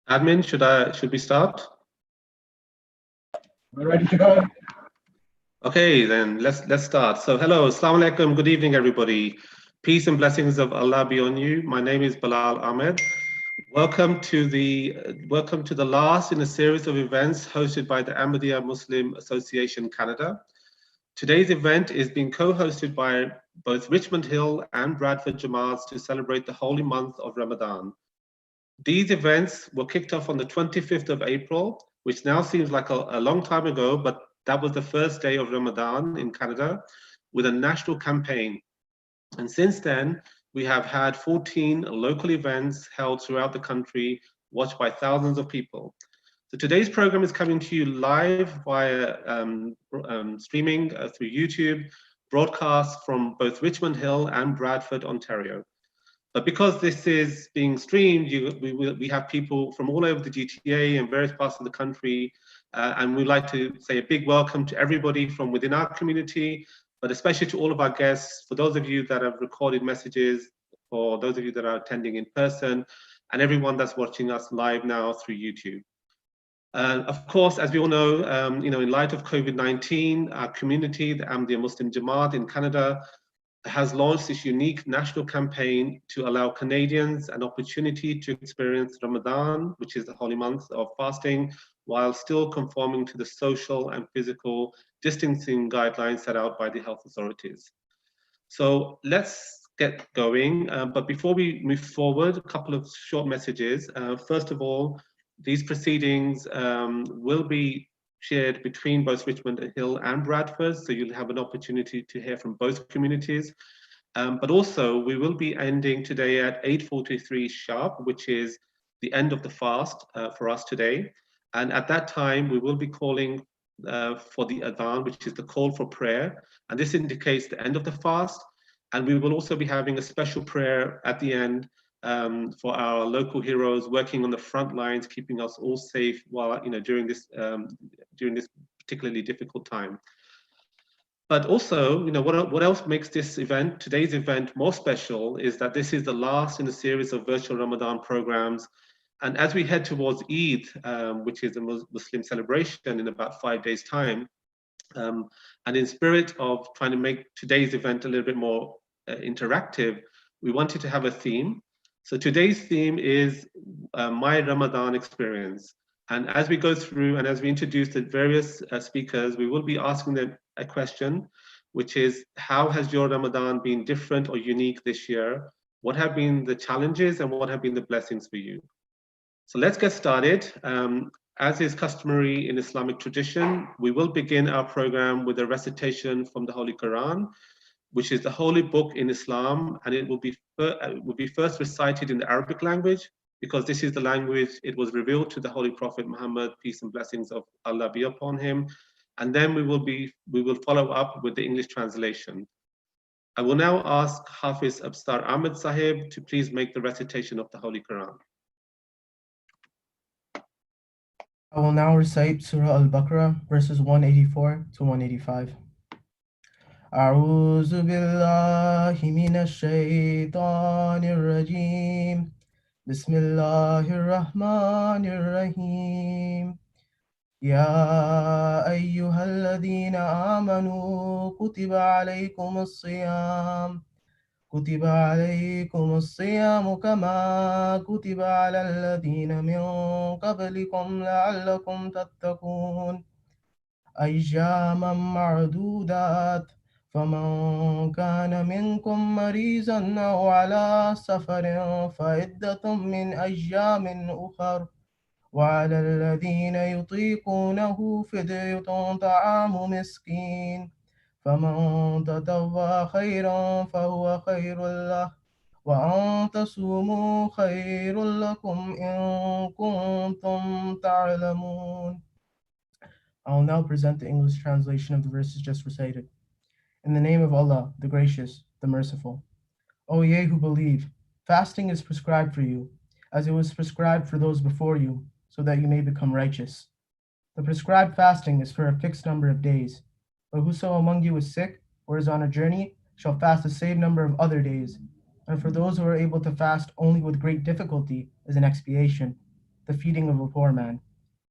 Admin, should we start? We're ready to go. Okay, then let's start. So hello, assalamu alaikum, good evening everybody. Peace and blessings of Allah be on you. My name is Bilal Ahmed. Welcome to the last in a series of events hosted by the Ahmadiyya Muslim Association Canada. Today's event is being co-hosted by both Richmond Hill and Bradford Jama'ats to celebrate the holy month of Ramadan. These events were kicked off on the 25th of April, which now seems like a long time ago, but that was the first day of Ramadan in Canada with a national campaign. And since then, we have had 14 local events held throughout the country, watched by thousands of people. So today's program is coming to you live via streaming through YouTube, broadcast from both Richmond Hill and Bradford, Ontario. But because this is being streamed, we have people from all over the GTA and various parts of the country, and we'd like to say a big welcome to everybody from within our community, but especially to all of our guests, for those of you that have recorded messages, for those of you that are attending in person, and everyone that's watching us live now through YouTube. Of course, as we all know, in light of COVID-19, our community, the Ahmadiyya Muslim Jamaat in Canada, has launched this unique national campaign to allow Canadians an opportunity to experience Ramadan, which is the holy month of fasting, while still conforming to the social and physical distancing guidelines set out by the health authorities. So let's get going. But before we move forward, a couple of short messages. First of all, these proceedings will be shared between both Richmond Hill and Bradford, so you'll have an opportunity to hear from both communities. But also, we will be ending today at 8:43 sharp, which is the end of the fast for us today. And at that time, we will be calling for the adhan, which is the call for prayer. And this indicates the end of the fast. And we will also be having a special prayer at the end for our local heroes working on the front lines, keeping us all safe while during this particularly difficult time. But also, what else makes this event, today's event, more special is that this is the last in a series of virtual Ramadan programs. And as we head towards Eid, which is a Muslim celebration in about 5 days' time, and in spirit of trying to make today's event a little bit more interactive, we wanted to have a theme. So today's theme is My Ramadan Experience. And as we go through and as we introduce the various speakers, we will be asking them a question, which is, how has your Ramadan been different or unique this year? What have been the challenges and what have been the blessings for you? So let's get started. As is customary in Islamic tradition, we will begin our program with a recitation from the Holy Quran, which is the holy book in Islam, and it will be first recited in the Arabic language, because this is the language it was revealed to the Holy Prophet Muhammad, peace and blessings of Allah be upon him. And then we will follow up with the English translation. I will now ask Hafiz Absar Ahmed Sahib to please make the recitation of the Holy Quran. I will now recite Surah Al-Baqarah, verses 184 to 185. أعوذ بالله من الشيطان الرجيم بسم الله الرحمن الرحيم يا أيها الذين آمنوا كتب عليكم الصيام كما كتب على الذين من قبلكم لعلكم تتقون أياما معدودات فمن كان منكم مريضا أو على سفر فعدة من أيام أخر وعلى الذين يطيقونه فدية طعام مسكين فمن تطوع خيرا فهو خير له وأن تصوموا خير لكم إن كنتم تعلمون. I will now present the English translation of the verses just recited. In the name of Allah, the Gracious, the Merciful. O ye who believe, fasting is prescribed for you, as it was prescribed for those before you, so that you may become righteous. The prescribed fasting is for a fixed number of days, but whoso among you is sick or is on a journey shall fast the same number of other days, and for those who are able to fast only with great difficulty is an expiation. the feeding of a poor man.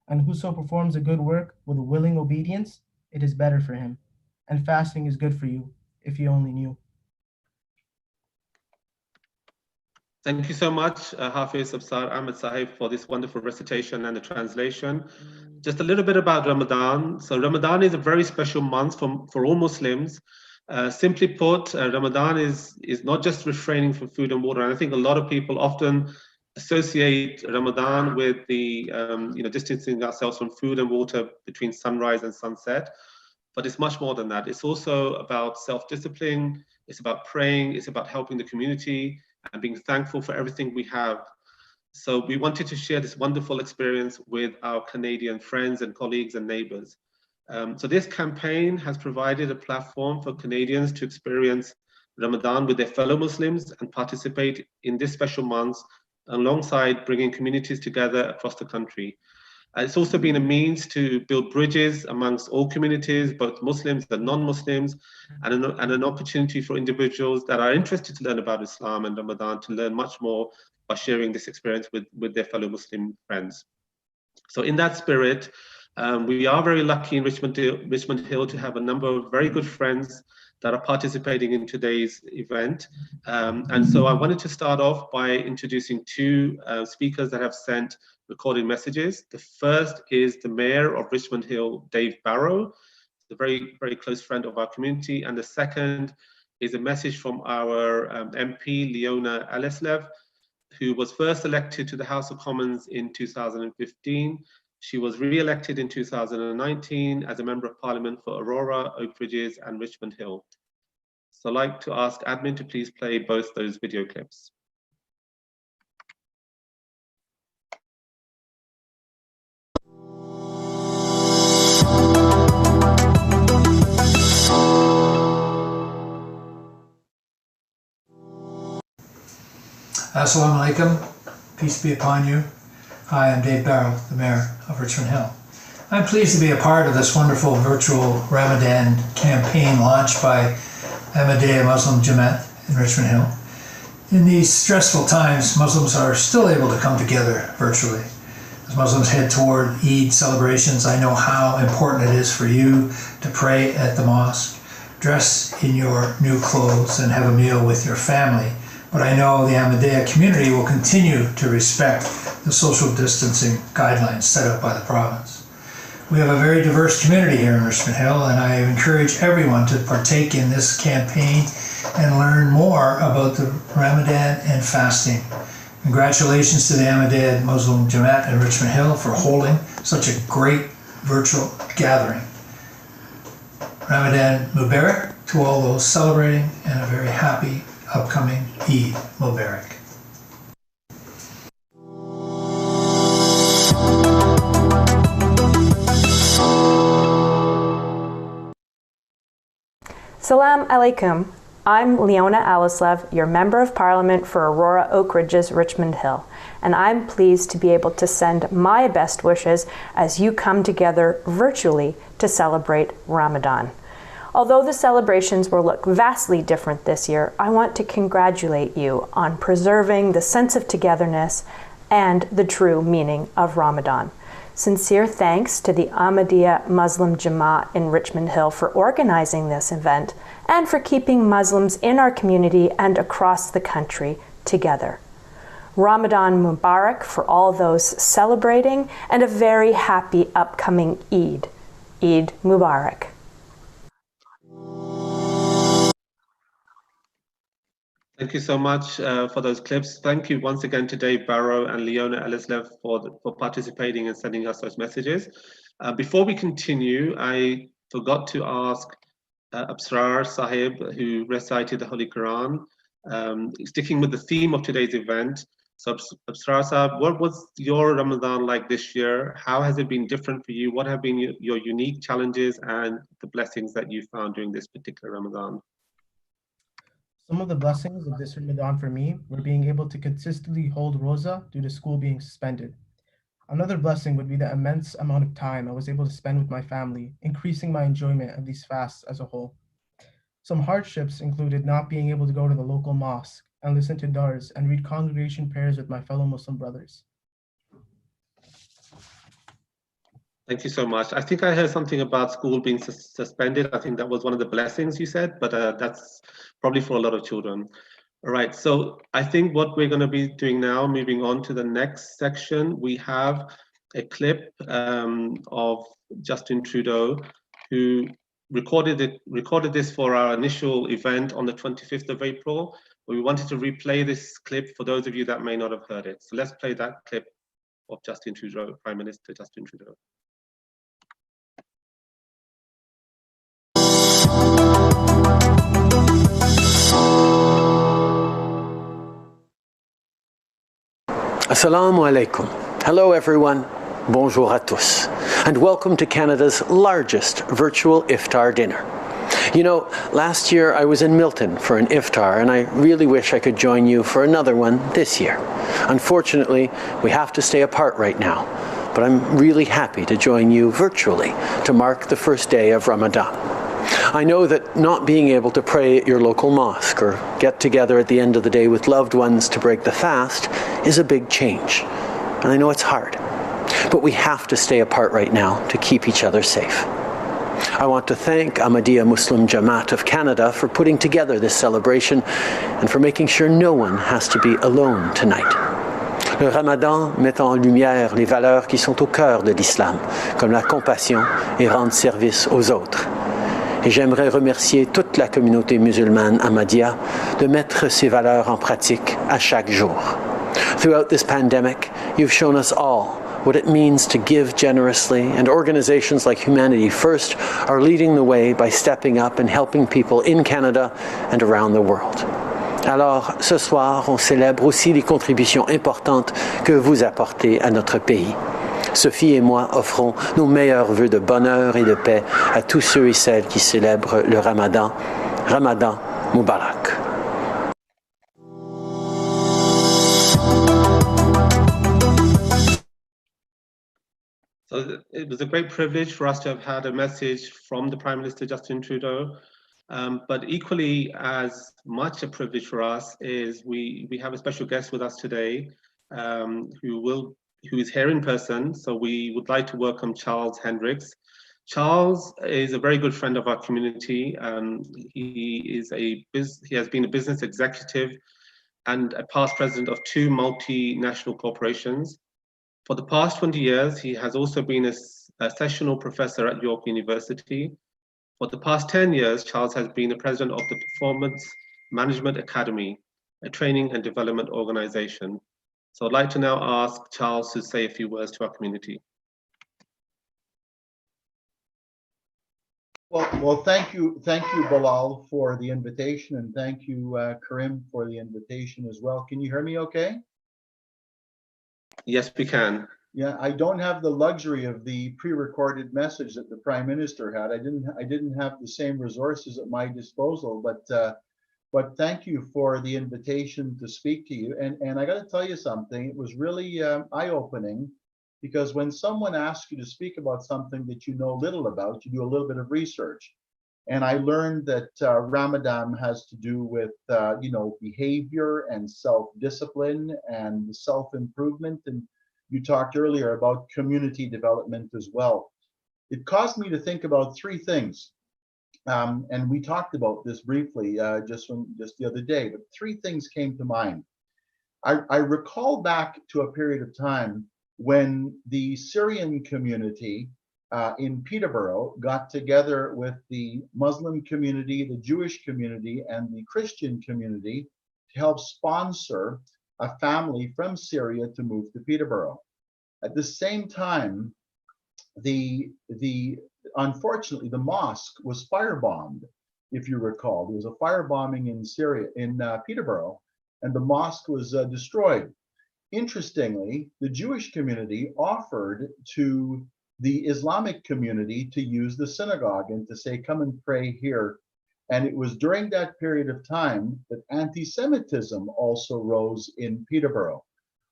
And whoso performs a good work with a willing obedience, it is better for him. And fasting is good for you, if you only knew. Thank you so much, Hafiz Absar Ahmed Sahib, for this wonderful recitation and the translation. Just a little bit about Ramadan. So Ramadan is a very special month for all Muslims. Simply put, Ramadan is not just refraining from food and water. And I think a lot of people often associate Ramadan with the distancing ourselves from food and water between sunrise and sunset. But it's much more than that. It's also about self-discipline. It's about praying. It's about helping the community and being thankful for everything we have. So we wanted to share this wonderful experience with our Canadian friends and colleagues and neighbors. So this campaign has provided a platform for Canadians to experience Ramadan with their fellow Muslims and participate in this special month alongside bringing communities together across the country. It's also been a means to build bridges amongst all communities, both Muslims and non-Muslims, and an opportunity for individuals that are interested to learn about Islam and Ramadan to learn much more by sharing this experience with their fellow Muslim friends. So in that spirit, we are very lucky in Richmond Hill to have a number of very good friends that are participating in today's event. And so I wanted to start off by introducing two speakers that have sent recorded messages. The first is the Mayor of Richmond Hill, Dave Barrow, a very, very close friend of our community. And the second is a message from our MP, Leona Aleslev, who was first elected to the House of Commons in 2015. She was re-elected in 2019 as a Member of Parliament for Aurora, Oak Ridges, and Richmond Hill. So I'd like to ask admin to please play both those video clips. Assalamu alaikum, peace be upon you. Hi, I'm Dave Barrow, the Mayor of Richmond Hill. I'm pleased to be a part of this wonderful virtual Ramadan campaign launched by Ahmadiyya Muslim Jama'ats in Richmond Hill. In these stressful times, Muslims are still able to come together virtually. As Muslims head toward Eid celebrations, I know how important it is for you to pray at the mosque, dress in your new clothes, and have a meal with your family. But I know the Ahmadiyya community will continue to respect the social distancing guidelines set up by the province. We have a very diverse community here in Richmond Hill, and I encourage everyone to partake in this campaign and learn more about the Ramadan and fasting. Congratulations to the Ahmadiyya Muslim Jamaat in Richmond Hill for holding such a great virtual gathering. Ramadan Mubarak to all those celebrating, and a very happy upcoming Eid Mubarak. Salam alaikum. I'm Leona Aleslev, your Member of Parliament for Aurora, Oak Ridges, Richmond Hill, and I'm pleased to be able to send my best wishes as you come together virtually to celebrate Ramadan. Although the celebrations will look vastly different this year, I want to congratulate you on preserving the sense of togetherness and the true meaning of Ramadan. Sincere thanks to the Ahmadiyya Muslim Jama'at in Richmond Hill for organizing this event and for keeping Muslims in our community and across the country together. Ramadan Mubarak for all those celebrating, and a very happy upcoming Eid. Eid Mubarak. Thank you so much for those clips. Thank you once again to Dave Barrow and Leona Aleslev for participating and sending us those messages. Before we continue, I forgot to ask Absrar Sahib, who recited the Holy Quran, sticking with the theme of today's event. So Absrar Sahib, what was your Ramadan like this year? How has it been different for you? What have been your unique challenges and the blessings that you found during this particular Ramadan? Some of the blessings of this Ramadan for me were being able to consistently hold Rosa due to school being suspended. Another blessing would be the immense amount of time I was able to spend with my family, increasing my enjoyment of these fasts as a whole. Some hardships included not being able to go to the local mosque and listen to dars and read congregation prayers with my fellow Muslim brothers. Thank you so much. I think I heard something about school being suspended. I think that was one of the blessings you said, but that's probably for a lot of children. All right, so I think what we're going to be doing now, moving on to the next section, we have a clip of Justin Trudeau, who recorded this for our initial event on the 25th of April. We wanted to replay this clip for those of you that may not have heard it. So let's play that clip of Justin Trudeau, Prime Minister Justin Trudeau. Assalamu alaikum. Hello everyone. Bonjour à tous. And welcome to Canada's largest virtual iftar dinner. You know, last year I was in Milton for an iftar and I really wish I could join you for another one this year. Unfortunately, we have to stay apart right now, but I'm really happy to join you virtually to mark the first day of Ramadan. I know that not being able to pray at your local mosque or get together at the end of the day with loved ones to break the fast is a big change. And I know it's hard. But we have to stay apart right now to keep each other safe. I want to thank Ahmadiyya Muslim Jama'at of Canada for putting together this celebration and for making sure no one has to be alone tonight. Le Ramadan met en lumière les valeurs qui sont au cœur de l'islam, comme la compassion et rendre service aux autres. Et j'aimerais remercier toute la communauté musulmane Ahmadiyya de mettre ces valeurs en pratique à chaque jour. Throughout this pandemic, you've shown us all what it means to give generously, and organizations like Humanity First are leading the way by stepping up and helping people in Canada and around the world. Alors, ce soir, on célèbre aussi les contributions importantes que vous apportez à notre pays. Sophie et moi offrons nos meilleurs vœux de bonheur et de paix à tous ceux et celles qui célèbrent le Ramadan. Ramadan Mubarak. So it was a great privilege for us to have had a message from the Prime Minister Justin Trudeau. But equally as much a privilege for us is we have a special guest with us today who is here in person. So we would like to welcome Charles Hendricks. Charles is a very good friend of our community. He has been a business executive and a past president of 2 multinational corporations. For the past 20 years, he has also been a sessional professor at York University. For the past 10 years, Charles has been the president of the Performance Management Academy, a training and development organization. So I'd like to now ask Charles to say a few words to our community. Well, thank you, Bilal, for the invitation, and thank you, Karim, for the invitation as well. Can you hear me okay? Yes, we can. Yeah, I don't have the luxury of the pre-recorded message that the Prime Minister had. I didn't have the same resources at my disposal, but thank you for the invitation to speak to you. And I got to tell you something. It was really eye-opening, because when someone asks you to speak about something that you know little about, you do a little bit of research. And I learned that Ramadan has to do with behavior and self-discipline and self-improvement. And you talked earlier about community development as well. It caused me to think about 3 things. And we talked about this briefly just the other day, but 3 things came to mind. I recall back to a period of time when the Syrian community in Peterborough got together with the Muslim community, the Jewish community, and the Christian community to help sponsor a family from Syria to move to Peterborough. At the same time, unfortunately, the mosque was firebombed, if you recall. There was a firebombing in Syria, in Peterborough, and the mosque was destroyed. Interestingly, the Jewish community offered to the Islamic community to use the synagogue and to say, come and pray here. And it was during that period of time that anti-Semitism also rose in Peterborough.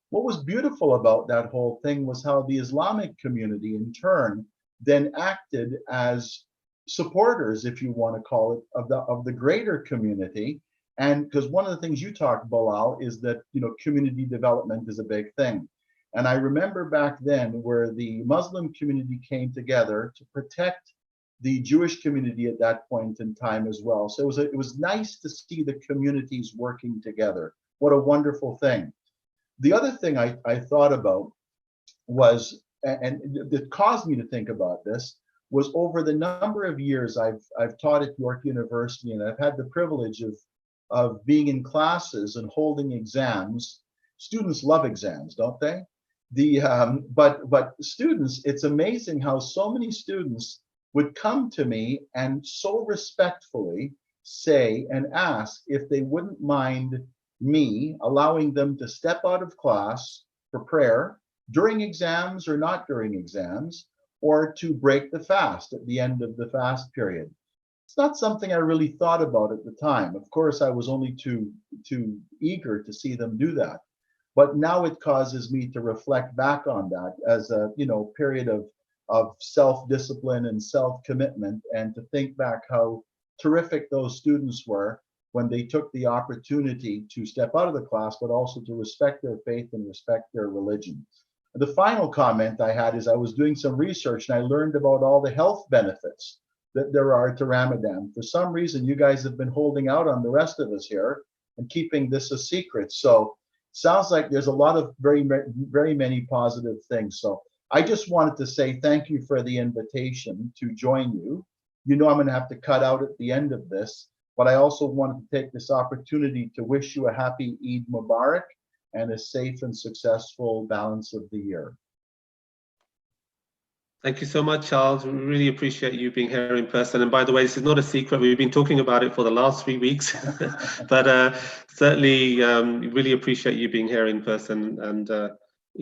What was beautiful about that whole thing was how the Islamic community in turn then acted as supporters, if you want to call it, of the greater community. And because one of the things you talked, Bilal, is that community development is a big thing. And I remember back then where the Muslim community came together to protect the Jewish community at that point in time as well. So it was nice to see the communities working together. What a wonderful thing. The other thing I thought about was, and that caused me to think about this, was over the number of years I've taught at York University, and I've had the privilege of being in classes and holding exams. Students love exams, don't they? But students, it's amazing how so many students would come to me and so respectfully say and ask if they wouldn't mind me allowing them to step out of class for prayer during exams or not during exams, or to break the fast at the end of the fast period. It's not something I really thought about at the time. Of course, I was only too eager to see them do that. But now it causes me to reflect back on that as a period of self-discipline and self-commitment, and to think back how terrific those students were when they took the opportunity to step out of the class, but also to respect their faith and respect their religion. The final comment I had is I was doing some research and I learned about all the health benefits that there are to Ramadan. For some reason, you guys have been holding out on the rest of us here and keeping this a secret. So sounds like there's a lot of very many positive things. So I just wanted to say thank you for the invitation to join you. You know I'm going to have to cut out at the end of this, but I also wanted to take this opportunity to wish you a happy Eid Mubarak and a safe and successful balance of the year. Thank you so much, Charles. We really appreciate you being here in person. And by the way, this is not a secret. We've been talking about it for the last 3 weeks, but certainly really appreciate you being here in person. And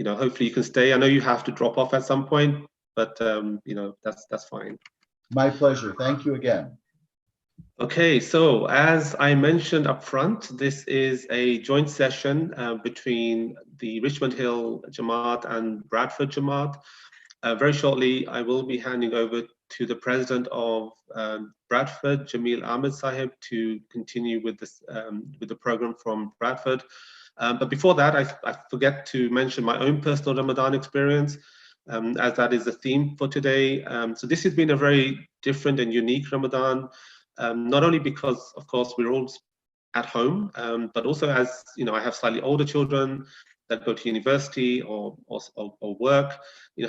hopefully you can stay. I know you have to drop off at some point, but that's fine. My pleasure. Thank you again. Okay, so as I mentioned up front, this is a joint session between the Richmond Hill Jama'at and Bradford Jama'at. Very shortly, I will be handing over to the president of Bradford, Jamil Ahmed Sahib, to continue with this with the program from Bradford. But before that, I forget to mention my own personal Ramadan experience, as that is the theme for today. So this has been a very different and unique Ramadan, not only because, of course, we're all at home, but also as I have slightly older children that go to university or work.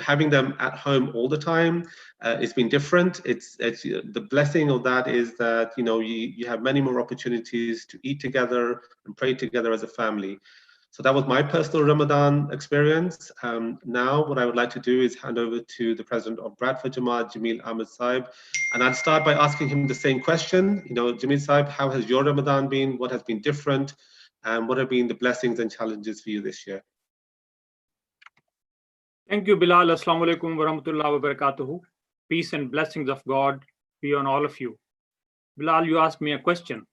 Having them at home all the time, it's been different. It's the blessing of that is that you have many more opportunities to eat together and pray together as a family. So that was my personal Ramadan experience. Now what I would like to do is hand over to the president of Bradford Jamaat, Jamil Ahmed Sahib, and I'll start by asking him the same question. Jamil Sahib, how has your Ramadan been? What has been different? And what have been the blessings and challenges for you this year? Thank you, Bilal. Assalamu alaikum wa rahmatullahi wa barakatuhu. Peace and blessings of God be on all of you. Bilal, you asked me a question.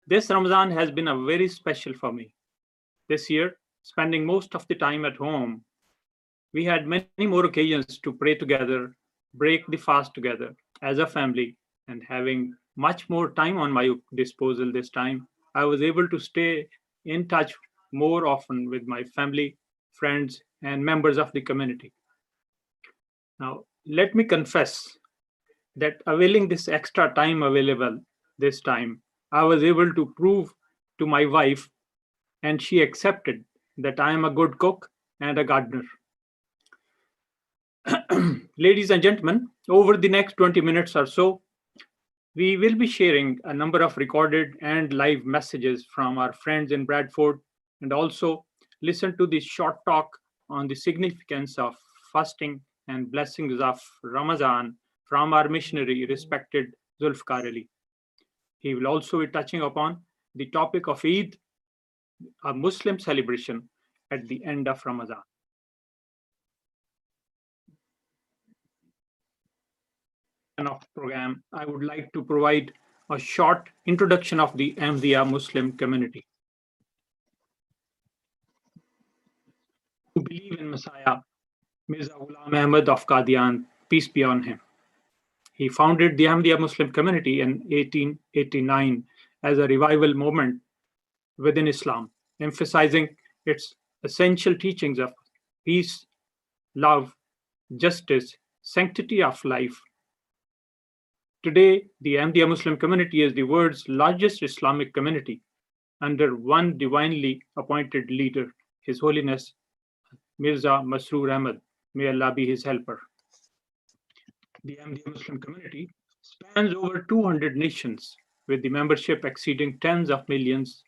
This Ramadan has been a very special for me. This year, spending most of the time at home, we had many more occasions to pray together, break the fast together as a family, and having much more time on my disposal this time, I was able to stay in touch more often with my family, friends, and members of the community. Now, let me confess that availing this extra time available this time, I was able to prove to my wife, and she accepted that I am a good cook and a gardener. Ladies and gentlemen, over the next 20 minutes or so, we will be sharing a number of recorded and live messages from our friends in Bradford, and also listen to this short talk on the significance of fasting and blessings of Ramadan from our missionary, respected Zulfikar Ali. He will also be touching upon the topic of Eid, a Muslim celebration at the end of Ramadan. Of the program, I would like to provide a short introduction of the Ahmadiyya Muslim community. Who believe in Messiah, Mirza Ghulam Ahmad of Qadian, peace be on him. He founded the Ahmadiyya Muslim community in 1889 as a revival movement within Islam, emphasizing its essential teachings of peace, love, justice, sanctity of life. Today, the Ahmadiyya Muslim community is the world's largest Islamic community under one divinely appointed leader, His Holiness Mirza Masroor Ahmad. May Allah be his helper. The Ahmadiyya Muslim community spans over 200 nations, with the membership exceeding tens of millions.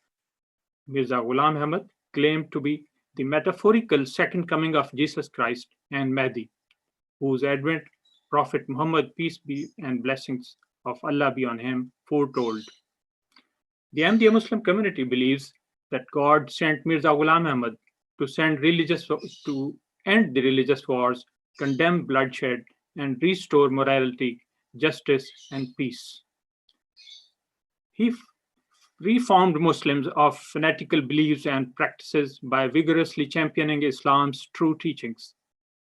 Mirza Ghulam Ahmad claimed to be the metaphorical second coming of Jesus Christ and Mahdi, whose advent Prophet Muhammad, peace be and blessings of Allah be on him, foretold. The Ahmadiyya Muslim community believes that God sent Mirza Ghulam Ahmad to end the religious wars, condemn bloodshed, and restore morality, justice, and peace. He reformed Muslims of fanatical beliefs and practices by vigorously championing Islam's true teachings.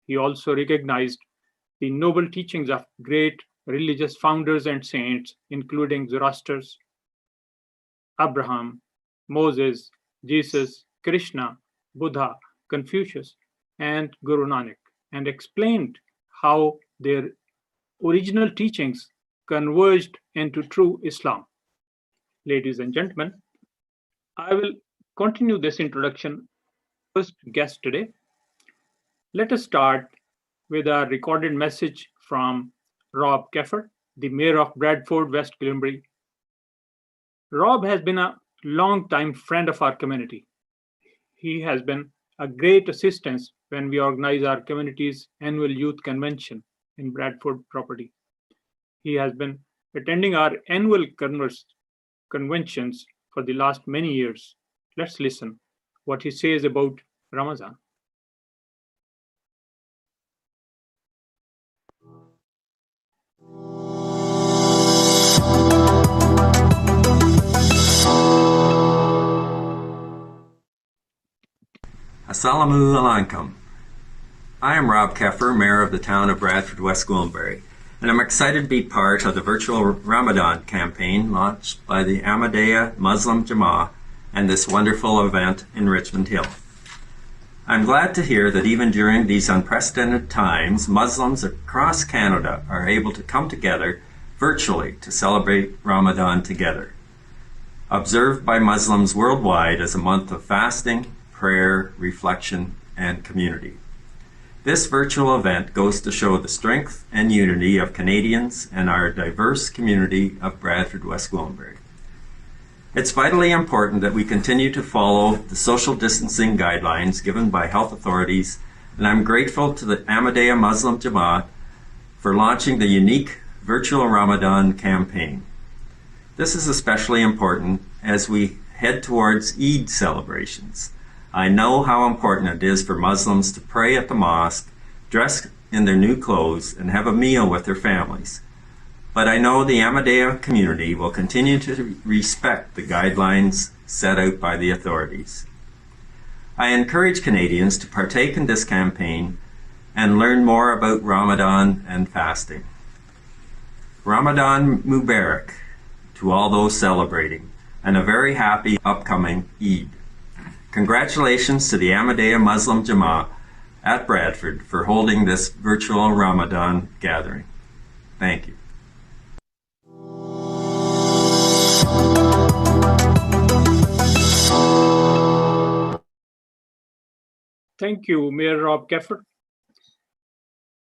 He also recognized the noble teachings of great religious founders and saints, including Zoroaster, Abraham, Moses, Jesus, Krishna, Buddha, Confucius, and Guru Nanak, and explained how their original teachings converged into true Islam. Ladies and gentlemen, I will continue this introduction. First guest today. Let us start with a recorded message from Rob Keffer, the mayor of Bradford, West Glimbury. Rob has been a long-time friend of our community. He has been a great assistance when we organize our community's annual youth convention in Bradford property. He has been attending our annual conventions for the last many years. Let's listen what he says about Ramadan. Assalamu alaikum. I am Rob Keffer, Mayor of the town of Bradford, West Glimbury, and I'm excited to be part of the Virtual Ramadan campaign launched by the Ahmadiyya Muslim Jama'at and this wonderful event in Richmond Hill. I'm glad to hear that even during these unprecedented times, Muslims across Canada are able to come together virtually to celebrate Ramadan together. Observed by Muslims worldwide as a month of fasting, prayer, reflection, and community. This virtual event goes to show the strength and unity of Canadians and our diverse community of Bradford, West Glimbury. It's vitally important that we continue to follow the social distancing guidelines given by health authorities, and I'm grateful to the Ahmadiyya Muslim Jama'at for launching the unique Virtual Ramadan campaign. This is especially important as we head towards Eid celebrations. I know how important it is for Muslims to pray at the mosque, dress in their new clothes, and have a meal with their families. But I know the Ahmadiyya community will continue to respect the guidelines set out by the authorities. I encourage Canadians to partake in this campaign and learn more about Ramadan and fasting. Ramadan Mubarak to all those celebrating, and a very happy upcoming Eid. Congratulations to the Ahmadiyya Muslim Jama'at at Bradford for holding this virtual Ramadan gathering. Thank you. Thank you, Mayor Rob Keffer.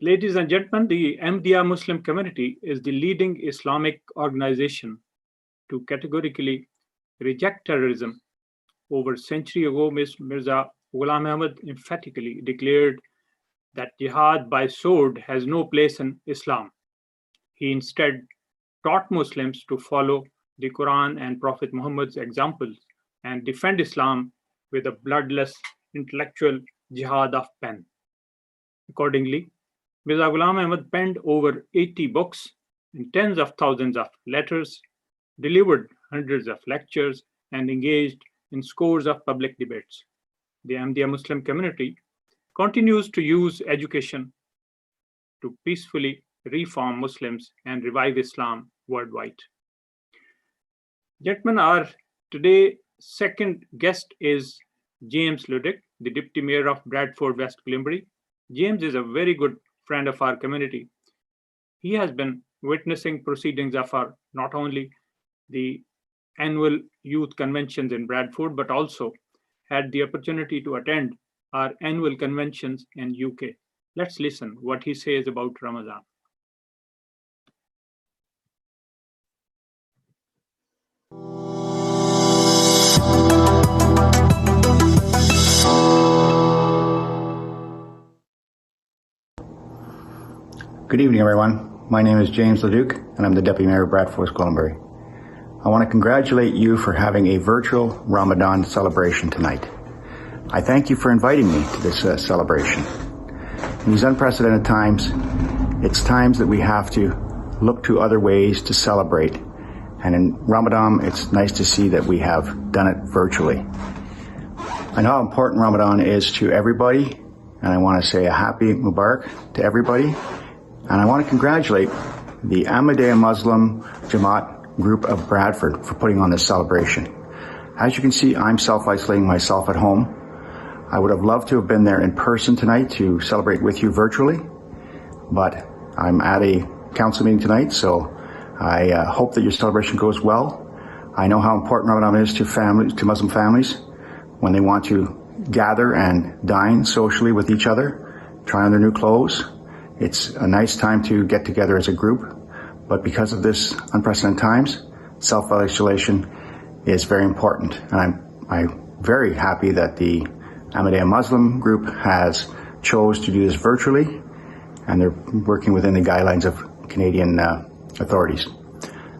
Ladies and gentlemen, the Ahmadiyya Muslim community is the leading Islamic organization to categorically reject terrorism. Over a century ago, Mirza Ghulam Ahmad emphatically declared that jihad by sword has no place in Islam. He instead taught Muslims to follow the Quran and Prophet Muhammad's examples and defend Islam with a bloodless intellectual jihad of pen. Accordingly, Mirza Ghulam Ahmad penned over 80 books and tens of thousands of letters, delivered hundreds of lectures, and engaged in scores of public debates. The Ahmadiyya Muslim community continues to use education to peacefully reform Muslims and revive Islam worldwide. Gentlemen, our today's second guest is James Ludick, the Deputy Mayor of Bradford, West Glimbury. James is a very good friend of our community. He has been witnessing proceedings of our not only the annual youth conventions in Bradford, but also had the opportunity to attend our annual conventions in UK. Let's listen what he says about Ramadan. Good evening, everyone. My name is James Leduc, and I'm the Deputy Mayor of Bradford, West Glimbury. I want to congratulate you for having a virtual Ramadan celebration tonight. I thank you for inviting me to this celebration. In these unprecedented times, it's times that we have to look to other ways to celebrate. And in Ramadan, it's nice to see that we have done it virtually. I know how important Ramadan is to everybody, and I want to say a happy Mubarak to everybody. And I want to congratulate the Ahmadiyya Muslim Jama'at group of Bradford for putting on this celebration. As you can see, I'm self-isolating myself at home. I would have loved to have been there in person tonight to celebrate with you virtually, but I'm at a council meeting tonight, so I hope that your celebration goes well. I know how important Ramadan is to Muslim families when they want to gather and dine socially with each other, try on their new clothes. It's a nice time to get together as a group, but because of this unprecedented times, self-isolation is very important. And I'm very happy that the Ahmadiyya Muslim group has chose to do this virtually, and they're working within the guidelines of Canadian authorities.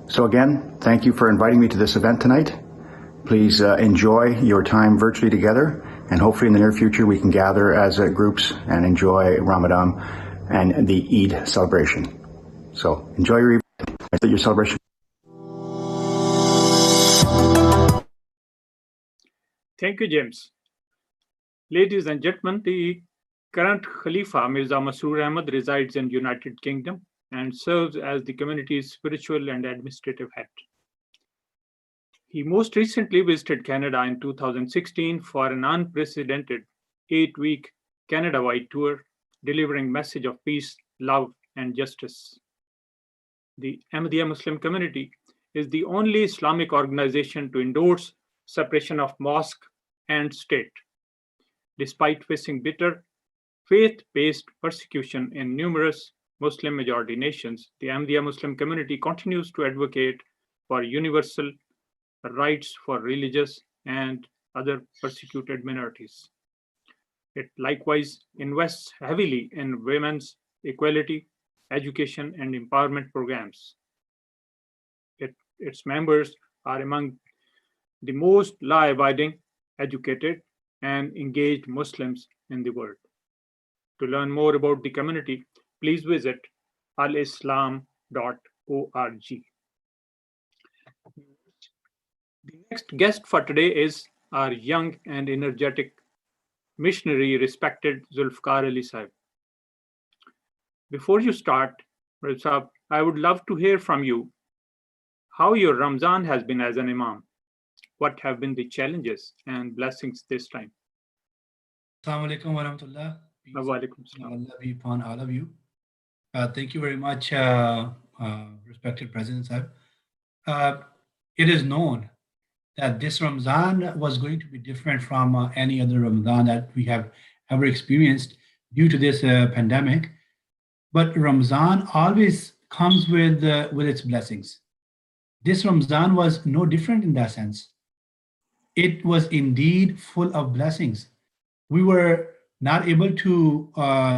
So again, thank you for inviting me to this event tonight. Please enjoy your time virtually together, and hopefully in the near future we can gather as groups and enjoy Ramadan and the Eid celebration. So enjoy your evening, your celebration. Thank you, James. Ladies and gentlemen, the current Khalifa, Mirza Masroor Ahmad, resides in United Kingdom and serves as the community's spiritual and administrative head. He most recently visited Canada in 2016 for an unprecedented 8-week Canada-wide tour, delivering message of peace, love, and justice. The Ahmadiyya Muslim community is the only Islamic organization to endorse separation of mosque and state. Despite facing bitter faith-based persecution in numerous Muslim-majority nations, the Ahmadiyya Muslim community continues to advocate for universal rights for religious and other persecuted minorities. It likewise invests heavily in women's equality, education, and empowerment programs. Its members are among the most law-abiding, educated, and engaged Muslims in the world. To learn more about the community, please visit alislam.org. The next guest for today is our young and energetic missionary, respected Zulfikar Ali Sahib. Before you start, Sahib, I would love to hear from you how your Ramzan has been as an Imam. What have been the challenges and blessings this time? Assalamu alaikum wa rahmatullah. Peace and Allah be upon all of you. Thank you very much, respected President Sahib. It is known that this Ramadan was going to be different from any other Ramadan that we have ever experienced due to this pandemic. But Ramadan always comes with its blessings. This Ramadan was no different in that sense. It was indeed full of blessings. We were not able to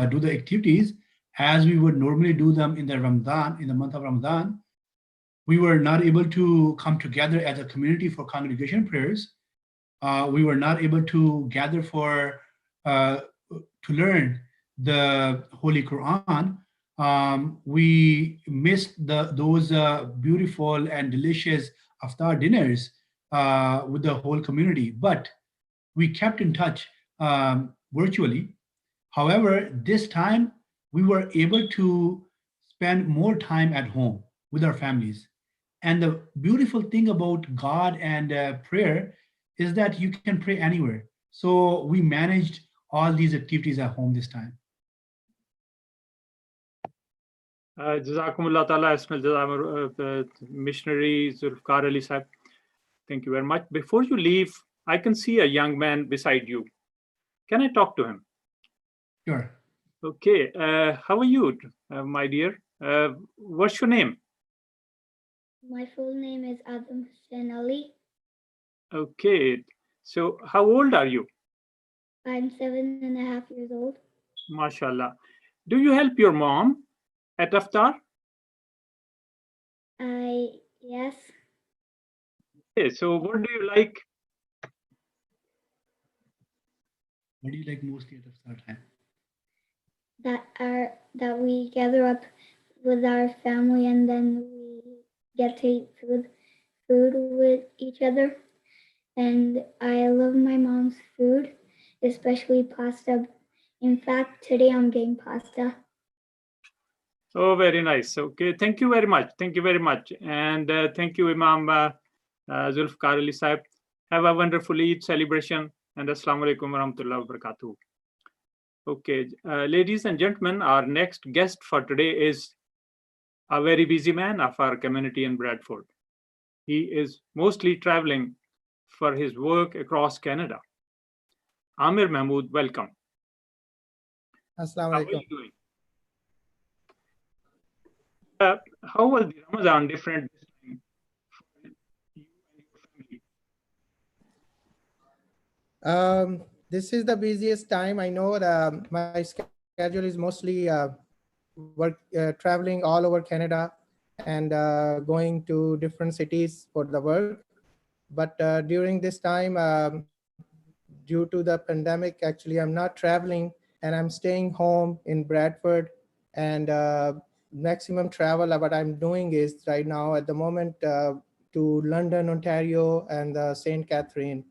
do the activities as we would normally do them in the month of Ramadan. We were not able to come together as a community for congregation prayers. We were not able to gather to learn the Holy Quran. We missed those beautiful and delicious iftar dinners with the whole community, but we kept in touch virtually. However, this time we were able to spend more time at home with our families. And the beautiful thing about God and prayer is that you can pray anywhere. So we managed all these activities at home this time. Jazakumullah ta'ala missionary Zulfikar Ali Sahib. Thank you very much. Before you leave, I can see a young man beside you. Can I talk to him? Sure. Okay. How are you, my dear? What's your name? My full name is Adam Hussein Ali. Okay. So how old are you? I'm 7.5 years old. MashaAllah. Do you help your mom at Iftar? Yes. Okay. So what do you like? What do you like mostly at Iftar time? That we gather up with our family and then we get to eat food with each other. And I love my mom's food, especially pasta. In fact, today I'm getting pasta. Oh, very nice. Okay, thank you very much. Thank you very much. And thank you, Imam Zulfikar Ali Sahib. Have a wonderful Eid celebration. And Assalamu alaikum wa rahmatullahi wa barakatuh. Okay, ladies and gentlemen, our next guest for today is a very busy man of our community in Bradford. He is mostly traveling for his work across Canada. Amir Mahmood, welcome. Assalamu How are alaikum. you doing? How was the Ramadan different this time for you and your family? This is the busiest time. I know my schedule is mostly traveling all over Canada and going to different cities for the work. But during this time, due to the pandemic, actually, I'm not traveling and I'm staying home in Bradford. And maximum travel what I'm doing is right now at the moment to London, Ontario, and St. Catherine.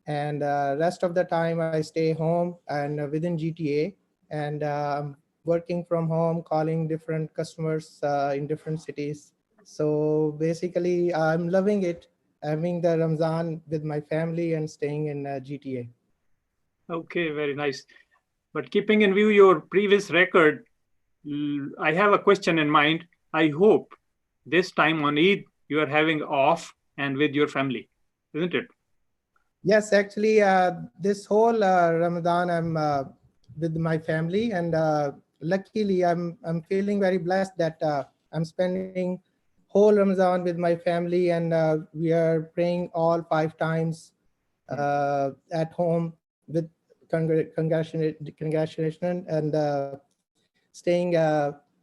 And rest of the time I stay home and within GTA, and I'm working from home, calling different customers in different cities. So basically I'm loving it, having the Ramzan with my family and staying in GTA. Okay, very nice. But keeping in view your previous record, I have a question in mind. I hope this time on Eid you are having off and with your family, isn't it? Yes, actually, this whole Ramadan I'm with my family, and luckily I'm feeling very blessed that I'm spending whole Ramadan with my family, and we are praying all 5 times at home with congratulations and staying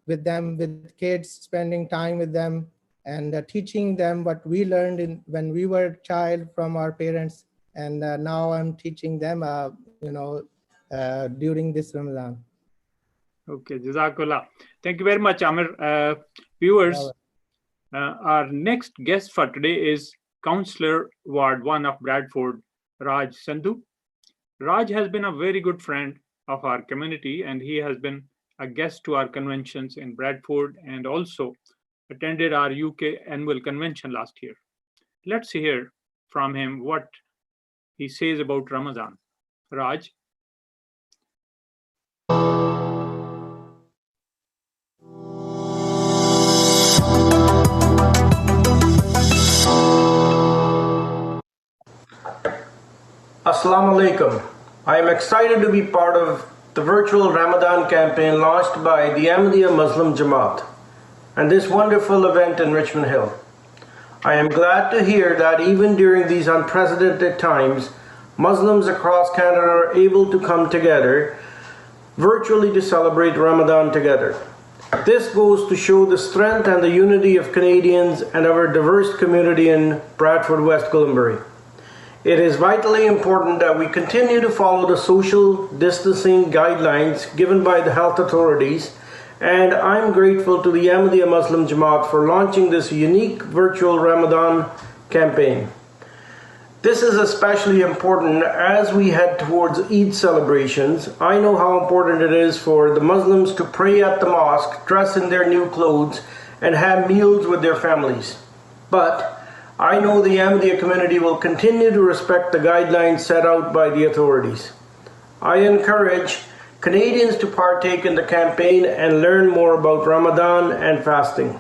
with them, with kids, spending time with them, and teaching them what we learned when we were a child from our parents. And now I'm teaching them, during this Ramadan. Okay, Jazakallah. Thank you very much, Amir. Viewers, our next guest for today is Councillor Ward 1 of Bradford, Raj Sandhu. Raj has been a very good friend of our community, and he has been a guest to our conventions in Bradford and also attended our UK annual convention last year. Let's hear from him what he says about Ramadan. Raj. Assalamu alaikum. I am excited to be part of the virtual Ramadan campaign launched by the Ahmadiyya Muslim Jama'at and this wonderful event in Richmond Hill. I am glad to hear that even during these unprecedented times, Muslims across Canada are able to come together virtually to celebrate Ramadan together. This goes to show the strength and the unity of Canadians and our diverse community in Bradford, West Gwillimbury. It is vitally important that we continue to follow the social distancing guidelines given by the health authorities, and I'm grateful to the Ahmadiyya Muslim Jamaat for launching this unique virtual Ramadan campaign. This is especially important as we head towards Eid celebrations. I know how important it is for the Muslims to pray at the mosque, dress in their new clothes, and have meals with their families. But I know the Ahmadiyya community will continue to respect the guidelines set out by the authorities. I encourage Canadians to partake in the campaign and learn more about Ramadan and fasting.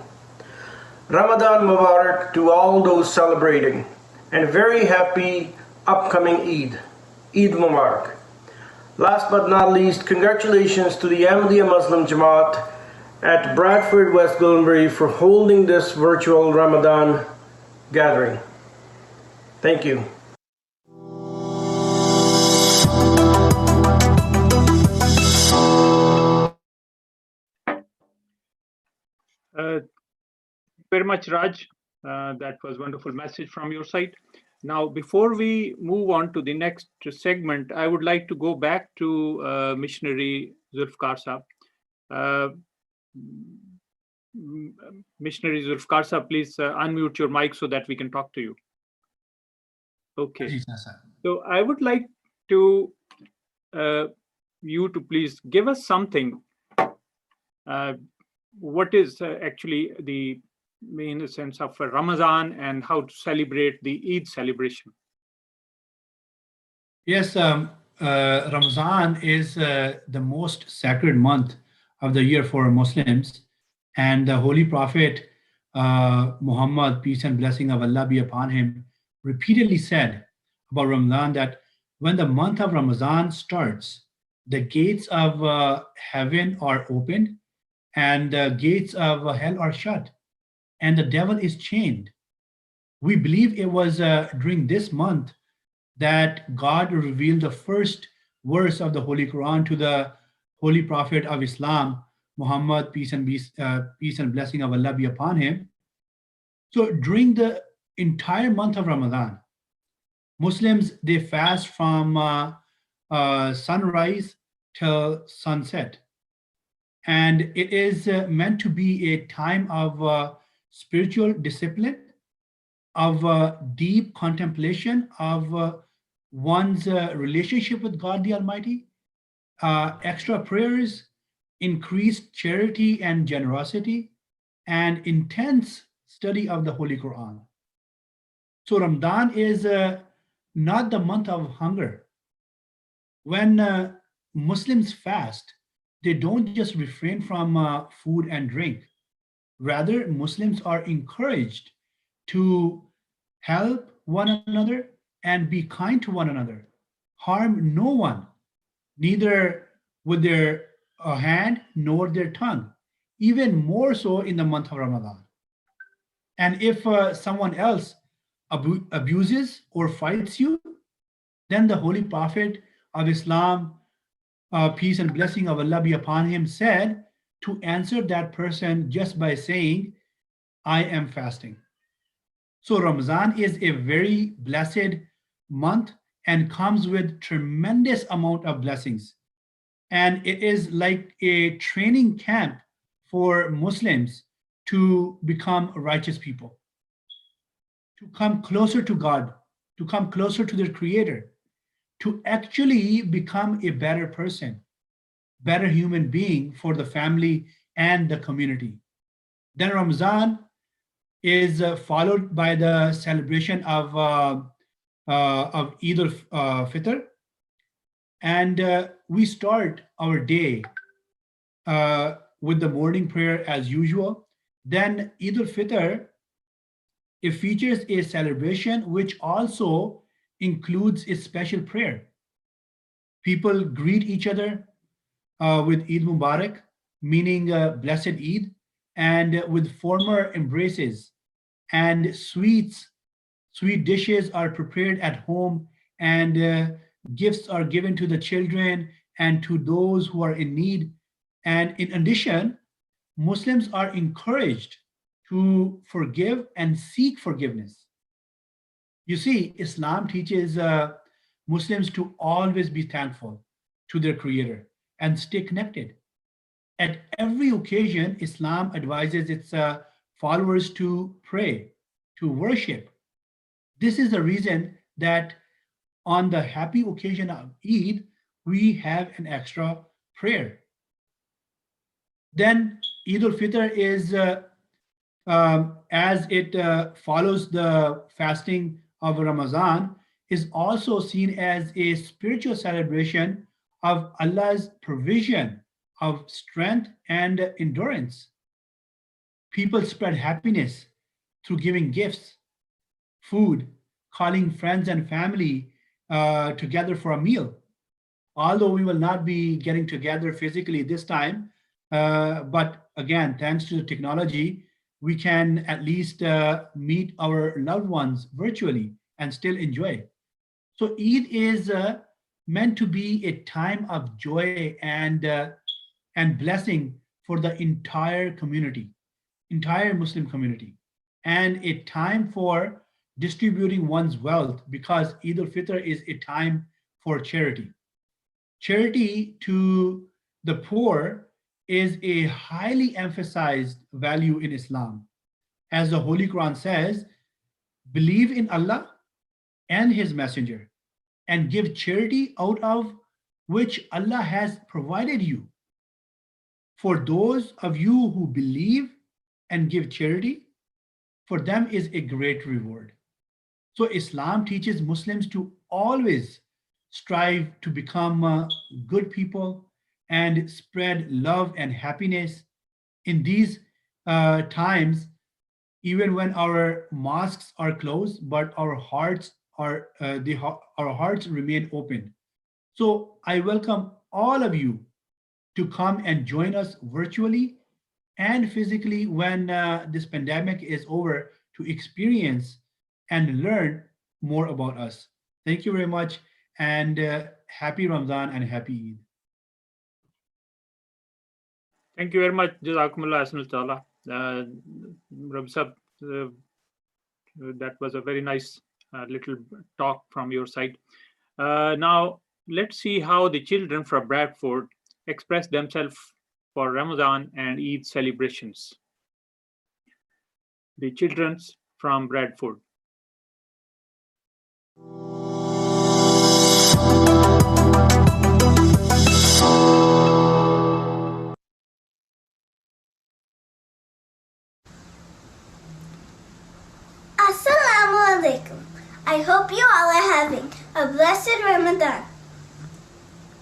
Ramadan Mubarak to all those celebrating, and very happy upcoming Eid. Eid Mubarak. Last but not least, congratulations to the Ahmadiyya Muslim Jamaat at Bradford, West Gwillimbury for holding this virtual Ramadan gathering. Thank you. Very much, Raj. That was a wonderful message from your side. Now, before we move on to the next segment, I would like to go back to Missionary Zulfikar Saab. Missionary Zulfikar Saab, please unmute your mic so that we can talk to you. Okay. So I would like to you to please give us something. What is actually the main sense of Ramadan and how to celebrate the Eid celebration? Yes, Ramadan is the most sacred month of the year for Muslims, and the Holy Prophet Muhammad, peace and blessing of Allah be upon him, repeatedly said about Ramadan that when the month of Ramadan starts, the gates of heaven are opened and the gates of hell are shut, and the devil is chained. We believe it was during this month that God revealed the first verse of the Holy Quran to the Holy Prophet of Islam, Muhammad, peace and blessing of Allah be upon him. So during the entire month of Ramadan, Muslims, they fast from sunrise till sunset. And it is meant to be a time of spiritual discipline, of deep contemplation of one's relationship with God the Almighty, extra prayers, increased charity and generosity, and intense study of the Holy Quran. So Ramadan is not the month of hunger. When Muslims fast, they don't just refrain from food and drink. Rather, Muslims are encouraged to help one another and be kind to one another, harm no one, neither with their hand nor their tongue, even more so in the month of Ramadan. And if someone else abuses or fights you, then the Holy Prophet of Islam, peace and blessing of Allah be upon him, said to answer that person just by saying, I am fasting. So Ramadan is a very blessed month and comes with tremendous amount of blessings. And it is like a training camp for Muslims to become righteous people, to come closer to God, to come closer to their Creator, to actually become a better person, better human being for the family and the community. Then Ramadan is followed by the celebration of Eid al-Fitr. And we start our day with the morning prayer as usual. Then Eid al-Fitr, it features a celebration which also includes a special prayer. People greet each other with Eid Mubarak, meaning blessed Eid, and with former embraces, and sweet dishes are prepared at home, and gifts are given to the children and to those who are in need. And in addition, Muslims are encouraged to forgive and seek forgiveness. You see, Islam teaches Muslims to always be thankful to their Creator and stay connected. At every occasion, Islam advises its followers to pray, to worship. This is the reason that on the happy occasion of Eid, we have an extra prayer. Then Eid al-Fitr is as it follows the fasting of Ramadan, is also seen as a spiritual celebration of Allah's provision of strength and endurance. People spread happiness through giving gifts, food, calling friends and family together for a meal. Although we will not be getting together physically this time, but again, thanks to the technology, we can at least meet our loved ones virtually and still enjoy. So Eid is meant to be a time of joy and blessing for the entire community, entire Muslim community, and a time for distributing one's wealth, because Eid al-Fitr is a time for charity. Charity to the poor is a highly emphasized value in Islam. As the Holy Quran says, believe in Allah and His Messenger and give charity out of which Allah has provided you. For those of you who believe and give charity, for them is a great reward. So Islam teaches Muslims to always strive to become good people and spread love and happiness in these times, even when our mosques are closed, but our hearts are our hearts remain open. So I welcome all of you to come and join us virtually and physically when this pandemic is over, to experience and learn more about us. Thank you very much, and happy Ramadan and happy Eid. Thank you very much. Jazakumullah ahsanul ta'ala. Rabbi Sahab, that was a very nice little talk from your side. Now, let's see how the children from Bradford express themselves for Ramadan and Eid celebrations. The children from Bradford. Assalamu alaikum. I hope you all are having a blessed Ramadan.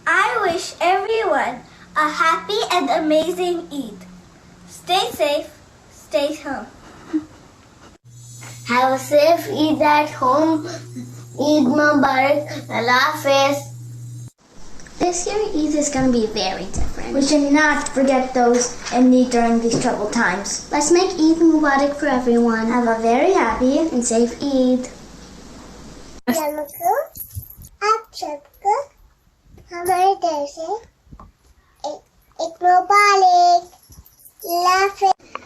I wish everyone a happy and amazing Eid. Stay safe, stay home. Have a safe Eid at home. Eid Mubarak. Allah Hafiz. This year Eid is going to be very different. We should not forget those in need during these troubled times. Let's make Eid Mubarak for everyone. Have a very happy and safe Eid.